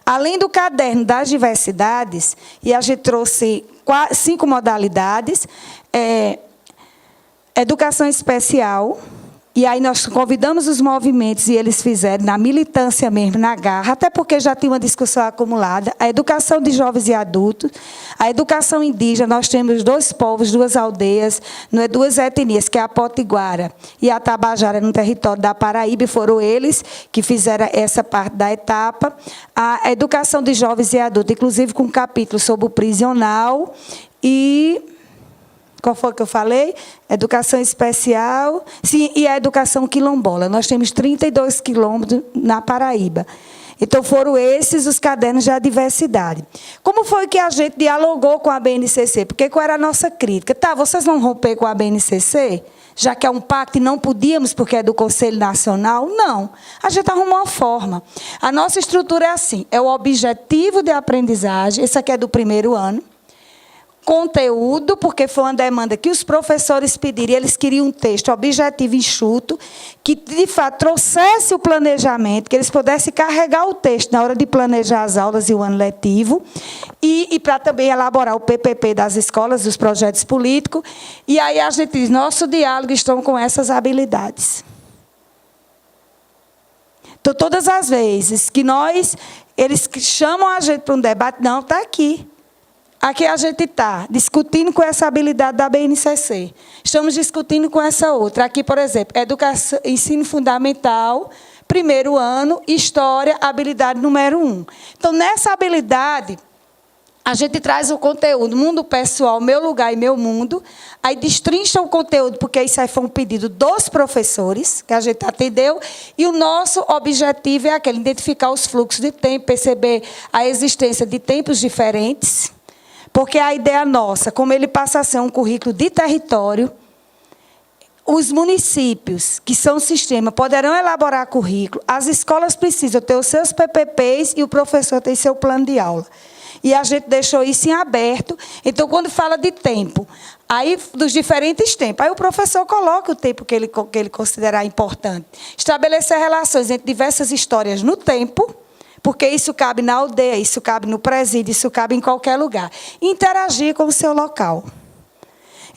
Além do caderno das diversidades, e a gente trouxe 5 modalidades, educação especial. E aí nós convidamos os movimentos e eles fizeram na militância mesmo, na garra, até porque já tinha uma discussão acumulada. A educação de jovens e adultos, a educação indígena, nós temos 2 povos, 2 aldeias, 2 etnias, que é a Potiguara e a Tabajara, no território da Paraíba, e foram eles que fizeram essa parte da etapa. A educação de jovens e adultos, inclusive com um capítulo sobre o prisional e... Qual foi que eu falei? Educação especial, sim, e a educação quilombola. Nós temos 32 quilombos na Paraíba. Então, foram esses os cadernos da diversidade. Como foi que a gente dialogou com a BNCC? Porque qual era a nossa crítica? Tá, vocês vão romper com a BNCC? Já que é um pacto e não podíamos, porque é do Conselho Nacional? Não. A gente arrumou uma forma. A nossa estrutura é assim, é o objetivo de aprendizagem, esse aqui é do primeiro ano, conteúdo, porque foi uma demanda que os professores pediram, eles queriam um texto objetivo e enxuto, que, de fato, trouxesse o planejamento, que eles pudessem carregar o texto na hora de planejar as aulas e o ano letivo, e para também elaborar o PPP das escolas, dos projetos políticos. E aí a gente diz, nosso diálogo estão com essas habilidades. Então, todas as vezes que eles chamam a gente para um debate, não, está aqui. Aqui a gente está discutindo com essa habilidade da BNCC. Estamos discutindo com essa outra. Aqui, por exemplo, educação, ensino fundamental, primeiro ano, história, habilidade número 1. Então, nessa habilidade, a gente traz o conteúdo, mundo pessoal, meu lugar e meu mundo, aí destrincha o conteúdo, porque isso aí foi um pedido dos professores, que a gente atendeu, e o nosso objetivo é aquele, identificar os fluxos de tempo, perceber a existência de tempos diferentes, porque a ideia nossa, como ele passa a ser um currículo de território, os municípios, que são o sistema, poderão elaborar currículo, as escolas precisam ter os seus PPPs e o professor tem seu plano de aula. E a gente deixou isso em aberto. Então, quando fala de tempo, aí dos diferentes tempos, aí o professor coloca o tempo que ele considerar importante. Estabelecer relações entre diversas histórias no tempo, porque isso cabe na aldeia, isso cabe no presídio, isso cabe em qualquer lugar. Interagir com o seu local.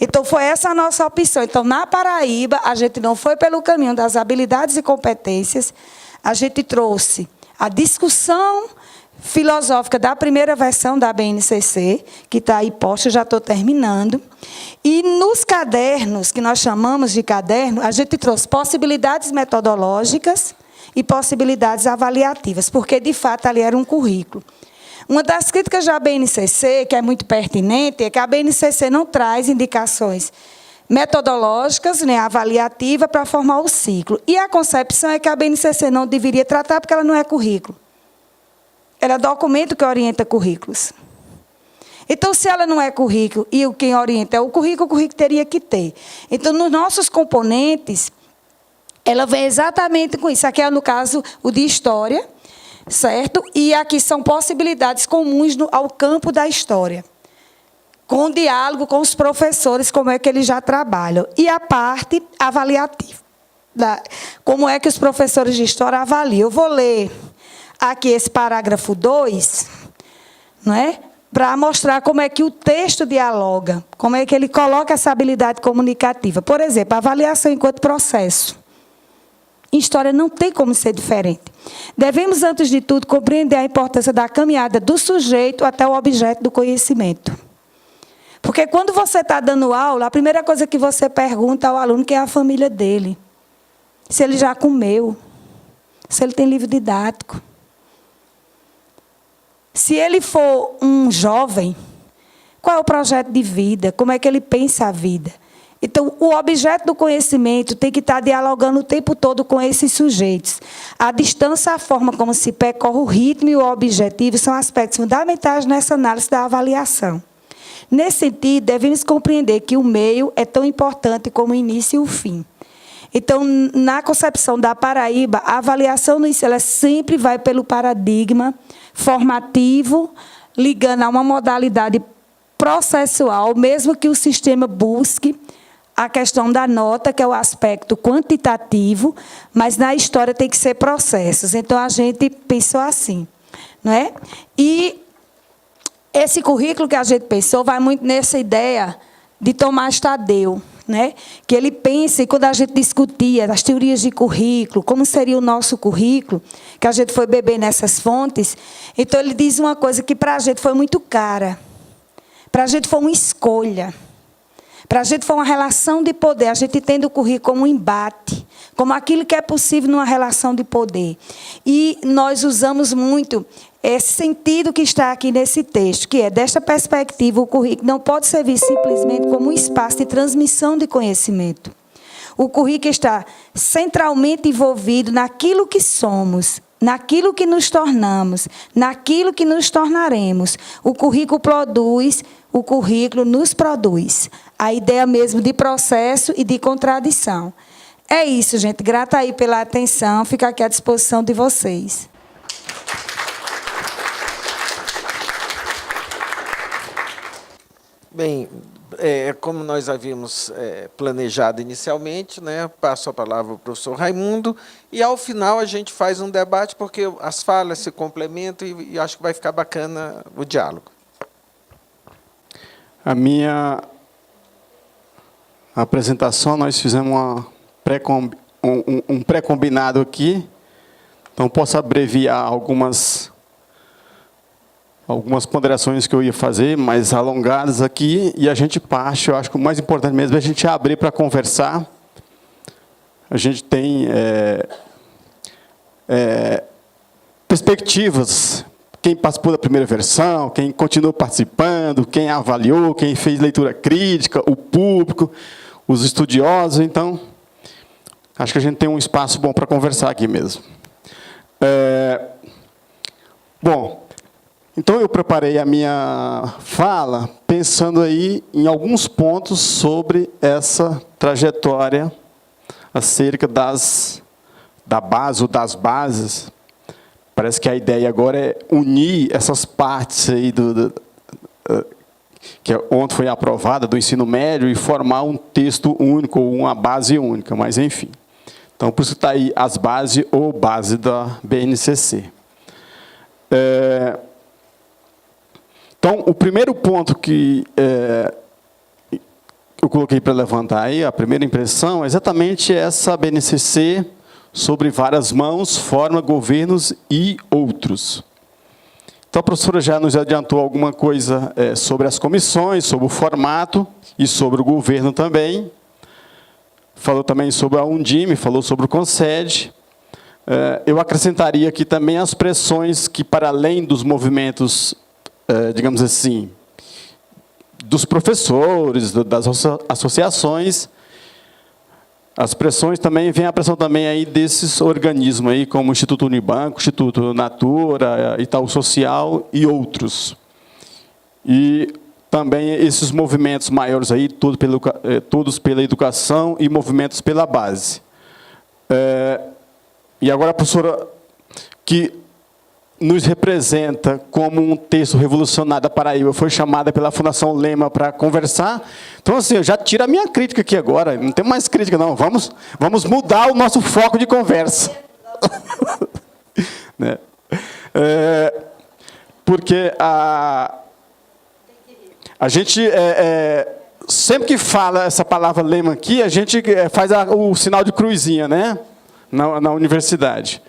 Então, foi essa a nossa opção. Então, na Paraíba, a gente não foi pelo caminho das habilidades e competências, a gente trouxe a discussão filosófica da primeira versão da BNCC, que está aí posta, já estou terminando. E nos cadernos, que nós chamamos de caderno, a gente trouxe possibilidades metodológicas e possibilidades avaliativas, porque, de fato, ali era um currículo. Uma das críticas da BNCC, que é muito pertinente, é que a BNCC não traz indicações metodológicas, né, avaliativa, para formar o ciclo. E a concepção é que a BNCC não deveria tratar, porque ela não é currículo. Ela é documento que orienta currículos. Então, se ela não é currículo e quem orienta é o currículo teria que ter. Então, nos nossos componentes, ela vem exatamente com isso. Aqui é, no caso, o de história, certo? E aqui são possibilidades comuns ao campo da história, com diálogo com os professores, como é que eles já trabalham. E a parte avaliativa, como é que os professores de história avaliam. Eu vou ler aqui esse parágrafo 2, não é? Para mostrar como é que o texto dialoga, como é que ele coloca essa habilidade comunicativa. Por exemplo, a avaliação enquanto processo. Em história não tem como ser diferente. Devemos, antes de tudo, compreender a importância da caminhada do sujeito até o objeto do conhecimento. Porque quando você está dando aula, a primeira coisa que você pergunta ao aluno quem é a família dele. Se ele já comeu. Se ele tem livro didático. Se ele for um jovem, qual é o projeto de vida? Como é que ele pensa a vida? Então, o objeto do conhecimento tem que estar dialogando o tempo todo com esses sujeitos. A distância, a forma como se percorre, o ritmo e o objetivo são aspectos fundamentais nessa análise da avaliação. Nesse sentido, devemos compreender que o meio é tão importante como o início e o fim. Então, na concepção da Paraíba, a avaliação no ensino ela sempre vai pelo paradigma formativo, ligando a uma modalidade processual, mesmo que o sistema busque a questão da nota, que é o aspecto quantitativo, mas na história tem que ser processos. Então, a gente pensou assim, não é? E esse currículo que a gente pensou vai muito nessa ideia de Tomás Tadeu, né? Que ele pensa, e quando a gente discutia as teorias de currículo, como seria o nosso currículo, que a gente foi beber nessas fontes, então ele diz uma coisa que para a gente foi muito cara, para a gente foi uma escolha, para a gente foi uma relação de poder, a gente entende o currículo como um embate, como aquilo que é possível numa relação de poder. E nós usamos muito esse sentido que está aqui nesse texto, que é, desta perspectiva, o currículo não pode ser visto simplesmente como um espaço de transmissão de conhecimento. O currículo está centralmente envolvido naquilo que somos, naquilo que nos tornamos, naquilo que nos tornaremos. O currículo produz, o currículo nos produz. A ideia mesmo de processo e de contradição. É isso, gente. Grata aí pela atenção. Fico aqui à disposição de vocês.
Bem, como nós havíamos planejado inicialmente, né, passo a palavra ao professor Raimundo, e, ao final, a gente faz um debate, porque as falas se complementam e acho que vai ficar bacana o diálogo.
A minha apresentação, nós fizemos um pré-combinado aqui, então posso abreviar algumas ponderações que eu ia fazer, mais alongadas aqui, e a gente parte. Eu acho que o mais importante mesmo é a gente abrir para conversar. A gente tem perspectivas, quem participou da primeira versão, quem continuou participando, quem avaliou, quem fez leitura crítica, o público, os estudiosos. Então, acho que a gente tem um espaço bom para conversar aqui mesmo. Bom, então eu preparei a minha fala pensando aí em alguns pontos sobre essa trajetória acerca da base ou das bases. Parece que a ideia agora é unir essas partes aí que ontem foi aprovada do ensino médio e formar um texto único ou uma base única, mas enfim. Então, por isso está aí as bases ou base da BNCC. Então, o primeiro ponto que eu coloquei para levantar aí, a primeira impressão, é exatamente essa BNCC sobre várias mãos, forma, governos e outros. Então, a professora já nos adiantou alguma coisa sobre as comissões, sobre o formato e sobre o governo também. Falou também sobre a Undime, falou sobre o Concede. eu acrescentaria aqui também as pressões que, para além dos movimentos, digamos assim, dos professores, das associações, as pressões também, vem a pressão também aí desses organismos, aí, como o Instituto Unibanco, Instituto Natura, Itaú Social e outros. E também esses movimentos maiores, aí, todos pela educação e movimentos pela base. E agora a professora, que nos representa como um texto revolucionário da Paraíba, foi chamada pela Fundação Lema para conversar. Então, assim, eu já tiro a minha crítica aqui agora, não tem mais crítica, não. Vamos mudar o nosso foco de conversa. Né? Porque a gente, sempre que fala essa palavra Lema aqui, a gente faz o sinal de cruzinha, né? Na universidade.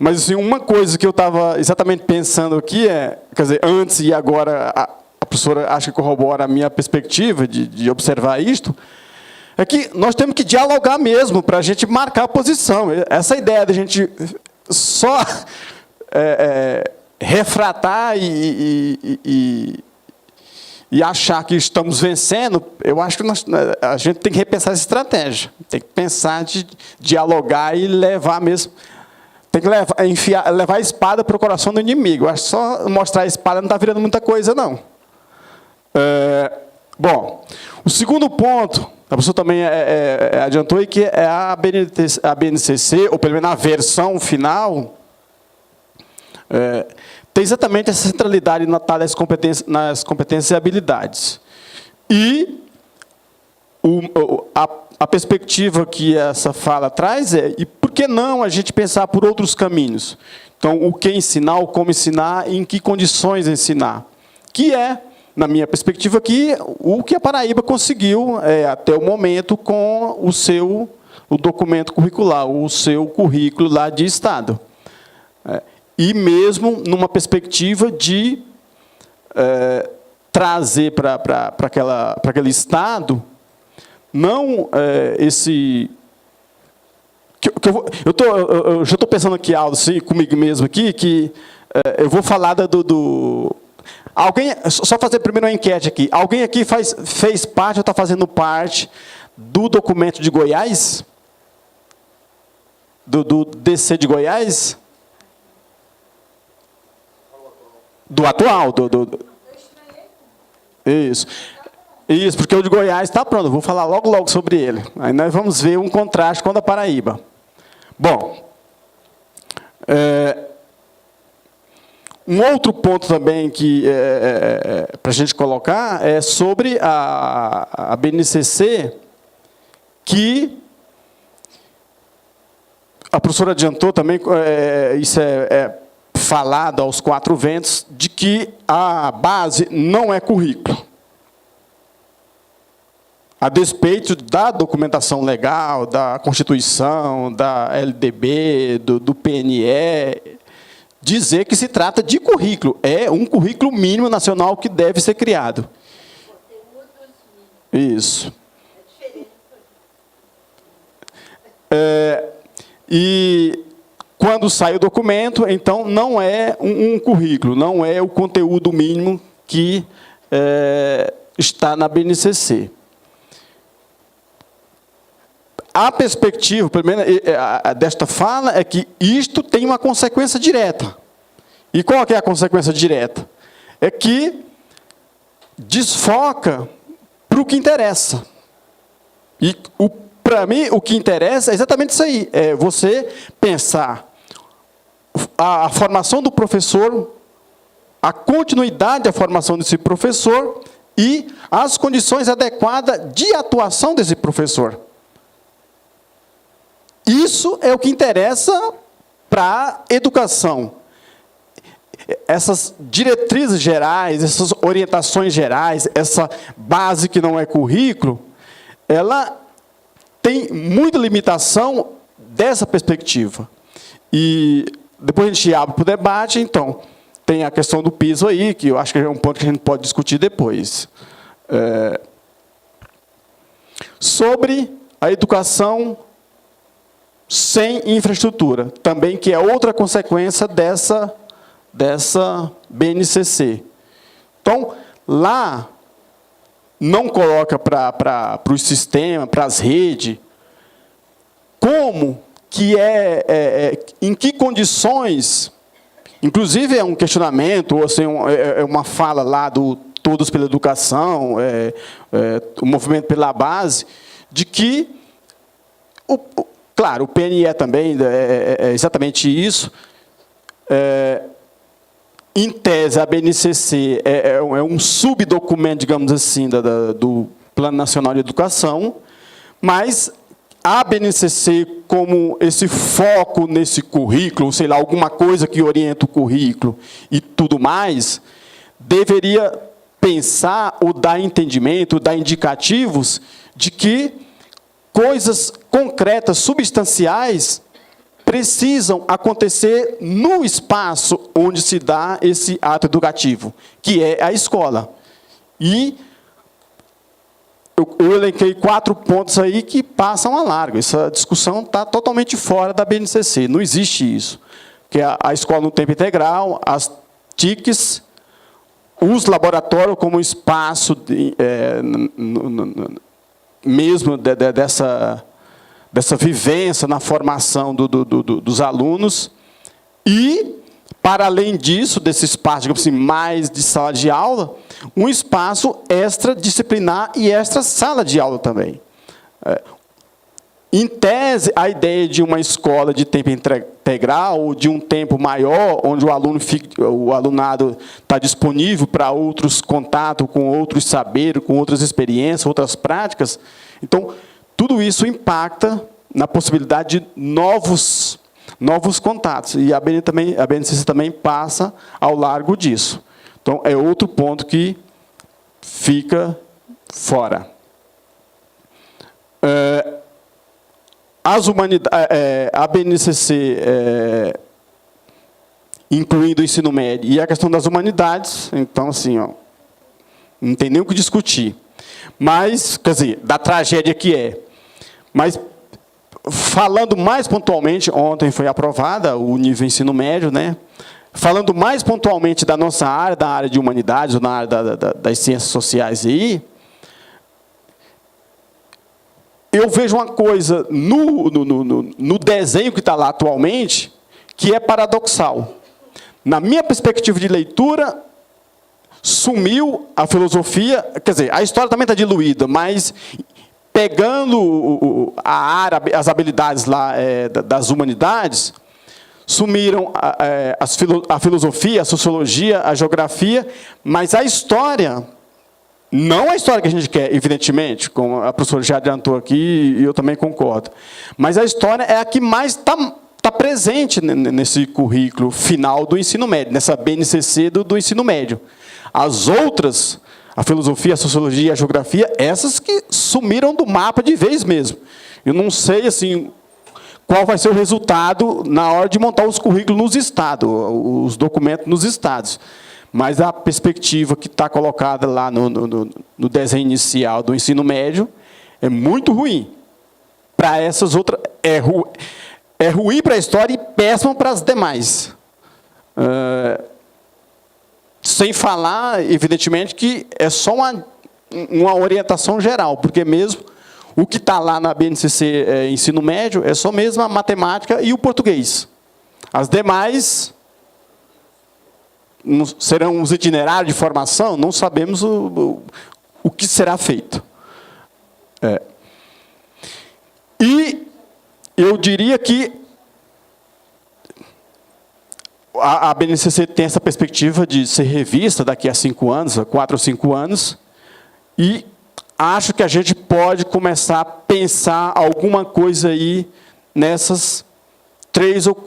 Mas, assim, uma coisa que eu estava exatamente pensando aqui quer dizer, antes e agora, a professora acho que corrobora a minha perspectiva de observar isto, é que nós temos que dialogar mesmo para a gente marcar a posição. Essa ideia de a gente só refratar e achar que estamos vencendo, eu acho que a gente tem que repensar essa estratégia. Tem que pensar de dialogar e levar mesmo. Tem que levar a espada para o coração do inimigo. Eu acho que só mostrar a espada não está virando muita coisa, não. Bom, o segundo ponto, a pessoa também adiantou, que é a BNCC, ou pelo menos a versão final, tem exatamente essa centralidade nas competências e habilidades. E a perspectiva que essa fala traz e por que não a gente pensar por outros caminhos? Então, o que ensinar, o como ensinar, e em que condições ensinar. Que na minha perspectiva aqui, o que a Paraíba conseguiu até o momento com o documento curricular, o seu currículo lá de Estado. E mesmo numa perspectiva de trazer para aquele Estado, não esse... Eu já estou pensando aqui algo assim, comigo mesmo aqui, que eu vou falar alguém, só fazer primeiro uma enquete aqui. Alguém aqui fez parte ou está fazendo parte do documento de Goiás? Do DC de Goiás? Do atual? Isso. Isso, porque o de Goiás está pronto. Eu vou falar logo sobre ele. Aí nós vamos ver um contraste com o da Paraíba. Bom, um outro ponto também que para a gente colocar é sobre a BNCC, que a professora adiantou também, isso é falado aos quatro ventos, de que a base não é currículo. A despeito da documentação legal, da Constituição, da LDB, do PNE, dizer que se trata de currículo. É um currículo mínimo nacional que deve ser criado. Isso. E quando sai o documento, então, não é um currículo, não é o conteúdo mínimo que está na BNCC. A perspectiva, pelo menos, desta fala, é que isto tem uma consequência direta. E qual é a consequência direta? É que desfoca para o que interessa. E, para mim, o que interessa é exatamente isso aí. É você pensar a formação do professor, a continuidade da formação desse professor e as condições adequadas de atuação desse professor. Isso é o que interessa para a educação. Essas diretrizes gerais, essas orientações gerais, essa base que não é currículo, ela tem muita limitação dessa perspectiva. E depois a gente abre para o debate, então, tem a questão do piso aí, que eu acho que é um ponto que a gente pode discutir depois. Sobre a educação sem infraestrutura, também que é outra consequência dessa BNCC. Então, lá não coloca para o sistema, para as redes, como que em que condições, inclusive é um questionamento, ou assim, é uma fala lá do Todos pela Educação, o Movimento pela Base, de que, claro, o PNE também é exatamente isso. Em tese, a BNCC é um subdocumento, digamos assim, do Plano Nacional de Educação, mas a BNCC, como esse foco nesse currículo, sei lá, alguma coisa que orienta o currículo e tudo mais, deveria pensar ou dar entendimento, dar indicativos de que coisas concretas, substanciais, precisam acontecer no espaço onde se dá esse ato educativo, que é a escola. E eu elenquei 4 pontos aí que passam a largo. Essa discussão está totalmente fora da BNCC, não existe isso. Que é a escola no tempo integral, as TICs, os laboratórios como espaço mesmo dessa vivência na formação dos alunos, e, para além disso, desse espaço, digamos assim, mais de sala de aula, um espaço extradisciplinar e extra-sala de aula também. Em tese, a ideia de uma escola de tempo integral, ou de um tempo maior, onde o alunado está disponível para outros contatos, com outros saberes, com outras experiências, outras práticas. Então, tudo isso impacta na possibilidade de novos contatos. E a BNCC também passa ao largo disso. Então, é outro ponto que fica fora. A BNCC, incluindo o ensino médio, e a questão das humanidades, então, assim, não tem nem o que discutir. Mas, quer dizer, da tragédia que é. Mas, falando mais pontualmente, ontem foi aprovada o nível ensino médio, né? Falando mais pontualmente da nossa área, da área de humanidades, ou na área das ciências sociais aí, eu vejo uma coisa no desenho que está lá atualmente, que é paradoxal. Na minha perspectiva de leitura, sumiu a filosofia, quer dizer, a história também está diluída, mas pegando a área, as habilidades lá das humanidades, sumiram a filosofia, a sociologia, a geografia, mas a história, não a história que a gente quer, evidentemente, como a professora já adiantou aqui, e eu também concordo, mas a história é a que mais está presente nesse currículo final do ensino médio, nessa BNCC do ensino médio. As outras, a filosofia, a sociologia, a geografia, essas que sumiram do mapa de vez mesmo. Eu não sei assim, qual vai ser o resultado na hora de montar os currículos nos estados, os documentos nos estados. Mas a perspectiva que está colocada lá no desenho inicial do ensino médio é muito ruim. Para essas outras, é ruim para a história e péssimo para as demais. Sem falar, evidentemente, que é só uma orientação geral, porque mesmo o que está lá na BNCC ensino médio é só mesmo a matemática e o português. As demais serão os itinerários de formação, não sabemos o que será feito. E eu diria que a BNCC tem essa perspectiva de ser revista daqui a 5 anos, 4 ou 5 anos, e acho que a gente pode começar a pensar alguma coisa aí nessas 3 ou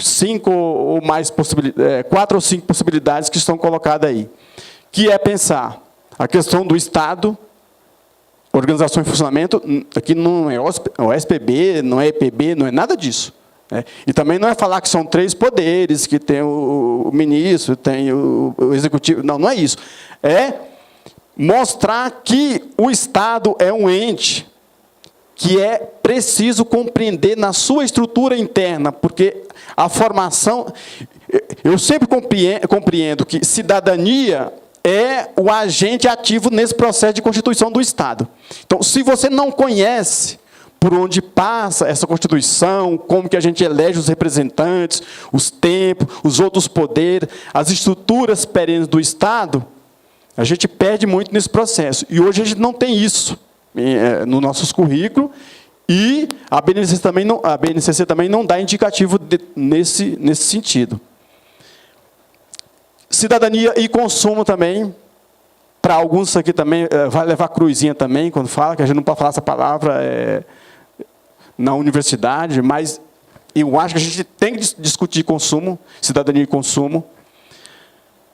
5 ou mais possibilidades, 4 ou 5 possibilidades que estão colocadas aí, que é pensar a questão do Estado, organização e funcionamento, aqui não é OSPB, não é EPB, não é nada disso. E também não é falar que são 3 poderes, que tem o ministro, tem o executivo, não é isso. É mostrar que o Estado é um ente que é preciso compreender na sua estrutura interna, porque a formação... Eu sempre compreendo que cidadania é o agente ativo nesse processo de constituição do Estado. Então, se você não conhece por onde passa essa Constituição, como que a gente elege os representantes, os tempos, os outros poderes, as estruturas perenes do Estado, a gente perde muito nesse processo. E hoje a gente não tem isso nos nossos currículos, e a BNCC também não dá indicativo nesse sentido. Cidadania e consumo também, para alguns isso aqui também vai levar cruzinha também, quando fala, que a gente não pode falar essa palavra na universidade, mas eu acho que a gente tem que discutir consumo, cidadania e consumo.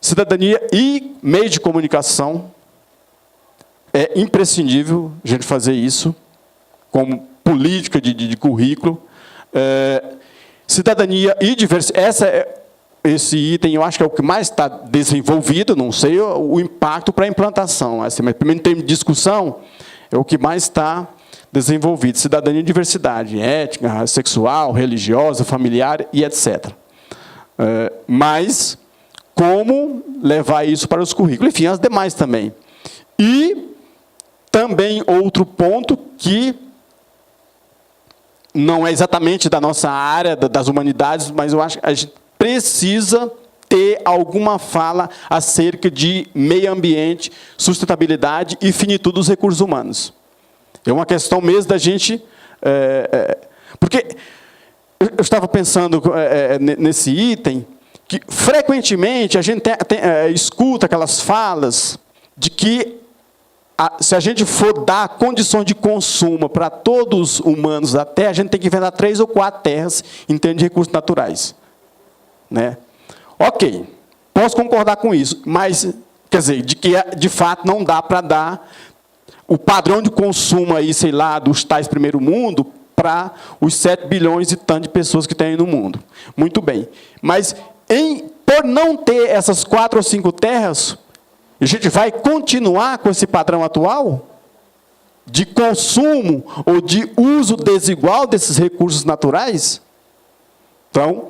Cidadania e meio de comunicação. É imprescindível a gente fazer isso, como política de currículo. Cidadania e diversidade. Esse item, eu acho que é o que mais está desenvolvido, não sei o impacto para a implantação, mas primeiro em termos de discussão, é o que mais está desenvolvido. Cidadania e diversidade, étnica, sexual, religiosa, familiar e etc. Mas como levar isso para os currículos? Enfim, as demais também. E também outro ponto que não é exatamente da nossa área, das humanidades, mas eu acho que a gente precisa ter alguma fala acerca de meio ambiente, sustentabilidade e finitude dos recursos humanos. É uma questão mesmo da gente... porque eu estava pensando nesse item, que frequentemente a gente escuta aquelas falas de que se a gente for dar condições de consumo para todos os humanos da Terra, a gente tem que inventar 3 ou 4 terras em termos de recursos naturais. Né? Ok, posso concordar com isso, mas, quer dizer, de que de fato não dá para dar o padrão de consumo aí, sei lá, dos tais primeiro mundo para os 7 bilhões e tanto de pessoas que tem aí no mundo. Muito bem. Mas, por não ter essas 4 ou 5 terras, a gente vai continuar com esse padrão atual de consumo ou de uso desigual desses recursos naturais? Então,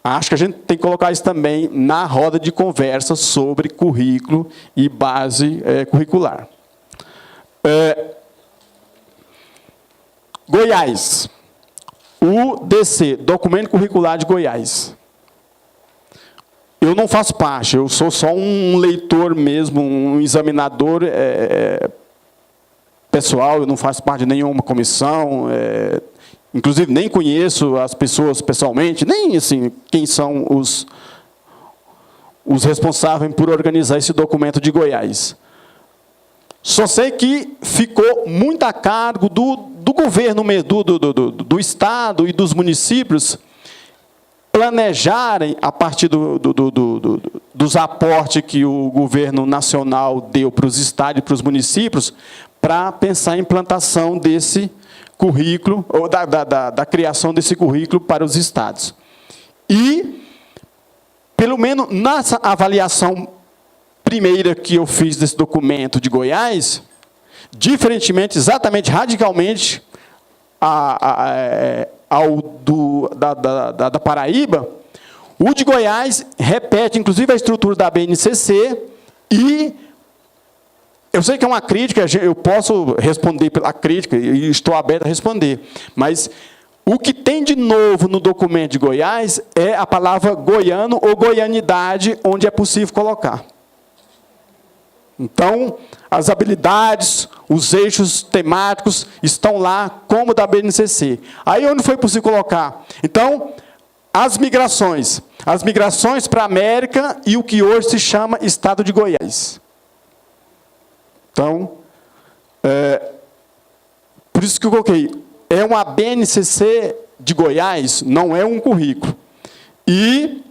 acho que a gente tem que colocar isso também na roda de conversa sobre currículo e base curricular. Goiás. UDC, Documento Curricular de Goiás. Eu não faço parte, eu sou só um leitor mesmo, um examinador pessoal, eu não faço parte de nenhuma comissão, inclusive nem conheço as pessoas pessoalmente, nem assim, quem são os responsáveis por organizar esse documento de Goiás. Só sei que ficou muito a cargo do governo, do Estado e dos municípios, planejarem, a partir dos aportes que o governo nacional deu para os estados e para os municípios, para pensar em implantação desse currículo, ou da criação desse currículo para os estados. E, pelo menos nessa avaliação primeira que eu fiz desse documento de Goiás, diferentemente, exatamente, radicalmente, da Paraíba, o de Goiás repete, inclusive, a estrutura da BNCC, e eu sei que é uma crítica, eu posso responder pela crítica, e estou aberto a responder, mas o que tem de novo no documento de Goiás é a palavra goiano ou goianidade, onde é possível colocar. Então, as habilidades, os eixos temáticos estão lá, como da BNCC. Aí, onde foi possível colocar? Então, as migrações para a América e o que hoje se chama Estado de Goiás. Então, por isso que eu coloquei, é uma BNCC de Goiás, não é um currículo. E...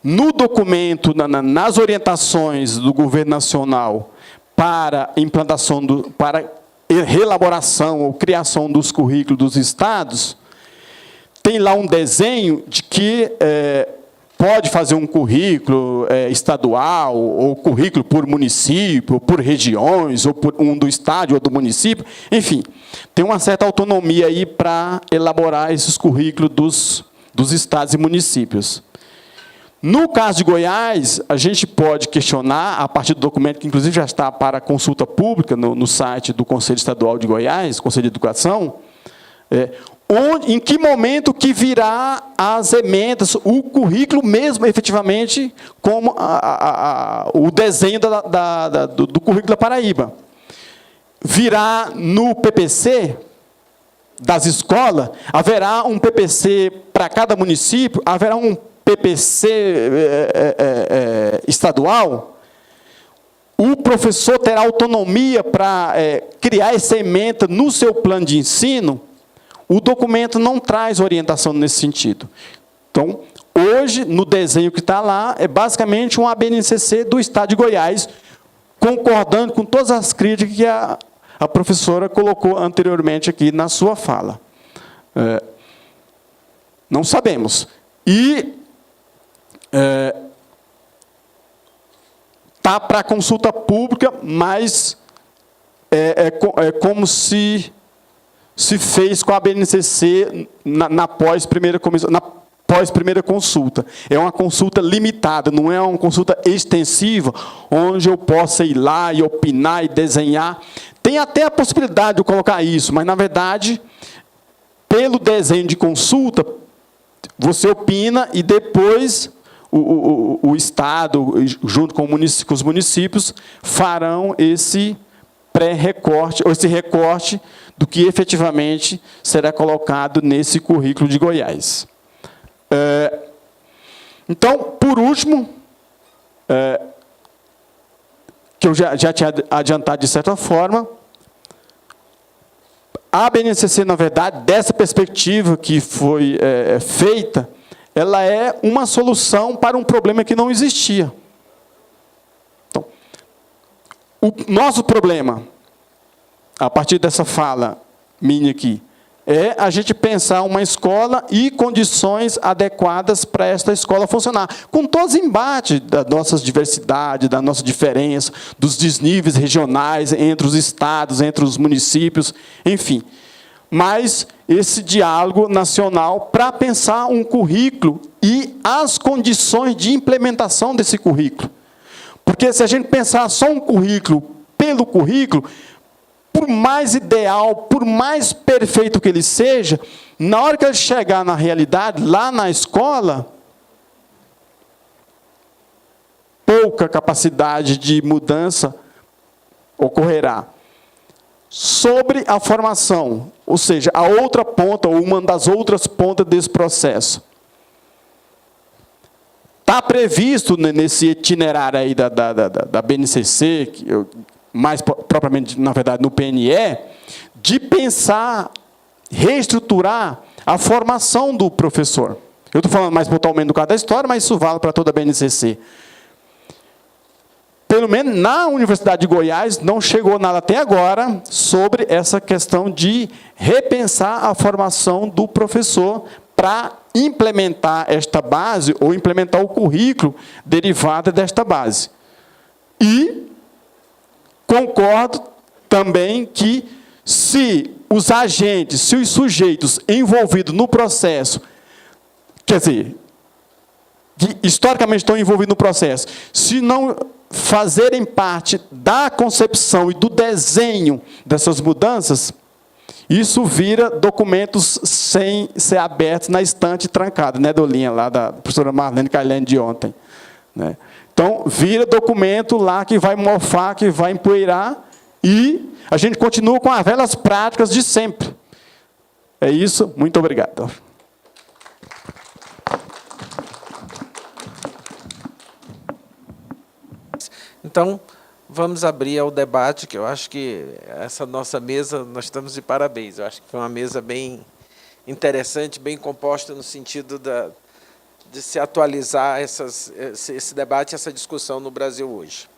no documento, nas orientações do governo nacional para implantação, para reelaboração ou criação dos currículos dos estados, tem lá um desenho de que, pode fazer um currículo estadual, ou currículo por município, por regiões, ou por um do estado ou do município. Enfim, tem uma certa autonomia aí para elaborar esses currículos dos estados e municípios. No caso de Goiás, a gente pode questionar, a partir do documento que, inclusive, já está para consulta pública no site do Conselho Estadual de Goiás, Conselho de Educação, em que momento que virá as emendas, o currículo mesmo, efetivamente, como o desenho do currículo da Paraíba. Virá no PPC das escolas, haverá um PPC para cada município, haverá um PPC estadual, o professor terá autonomia para criar essa ementa no seu plano de ensino. O documento não traz orientação nesse sentido. Então, hoje, no desenho que está lá, é basicamente um ABNCC do Estado de Goiás, concordando com todas as críticas que a professora colocou anteriormente aqui na sua fala. Não sabemos. E está para consulta pública, mas como se fez com a BNCC na pós-primeira consulta. É uma consulta limitada, não é uma consulta extensiva, onde eu possa ir lá e opinar e desenhar. Tem até a possibilidade de eu colocar isso, mas, na verdade, pelo desenho de consulta, você opina e depois o Estado, junto com os municípios, farão esse pré-recorte, ou esse recorte do que efetivamente será colocado nesse currículo de Goiás. Então, por último, que eu já tinha adiantado de certa forma, a BNCC, na verdade, dessa perspectiva que foi feita, ela é uma solução para um problema que não existia. Então, o nosso problema, a partir dessa fala minha aqui, é a gente pensar uma escola e condições adequadas para esta escola funcionar, com todos os embates das nossas diversidades, da nossa diferença, dos desníveis regionais entre os estados, entre os municípios, enfim. Mas esse diálogo nacional para pensar um currículo e as condições de implementação desse currículo. Porque se a gente pensar só um currículo pelo currículo, por mais ideal, por mais perfeito que ele seja, na hora que ele chegar na realidade, lá na escola, pouca capacidade de mudança ocorrerá. Sobre a formação, ou seja, a outra ponta, ou uma das outras pontas desse processo. Está previsto nesse itinerário aí da BNCC, mais propriamente, na verdade, no PNE, de pensar, reestruturar a formação do professor. Eu estou falando mais pontualmente do caso da história, mas isso vale para toda a BNCC. Pelo menos na Universidade de Goiás, não chegou nada até agora sobre essa questão de repensar a formação do professor para implementar esta base, ou implementar o currículo derivado desta base. E concordo também que, se os agentes, se os sujeitos envolvidos no processo, quer dizer, que historicamente estão envolvidos no processo, se não fazerem parte da concepção e do desenho dessas mudanças, isso vira documentos sem ser abertos na estante trancada, né, Dolinha, lá da professora Marlene Cailene de ontem. Né? Então, vira documento lá que vai mofar, que vai empoeirar, e a gente continua com as velhas práticas de sempre. É isso, muito obrigado.
Então, vamos abrir ao debate, que eu acho que essa nossa mesa, nós estamos de parabéns. Eu acho que foi uma mesa bem interessante, bem composta, no sentido de se atualizar esse debate, essa discussão no Brasil hoje.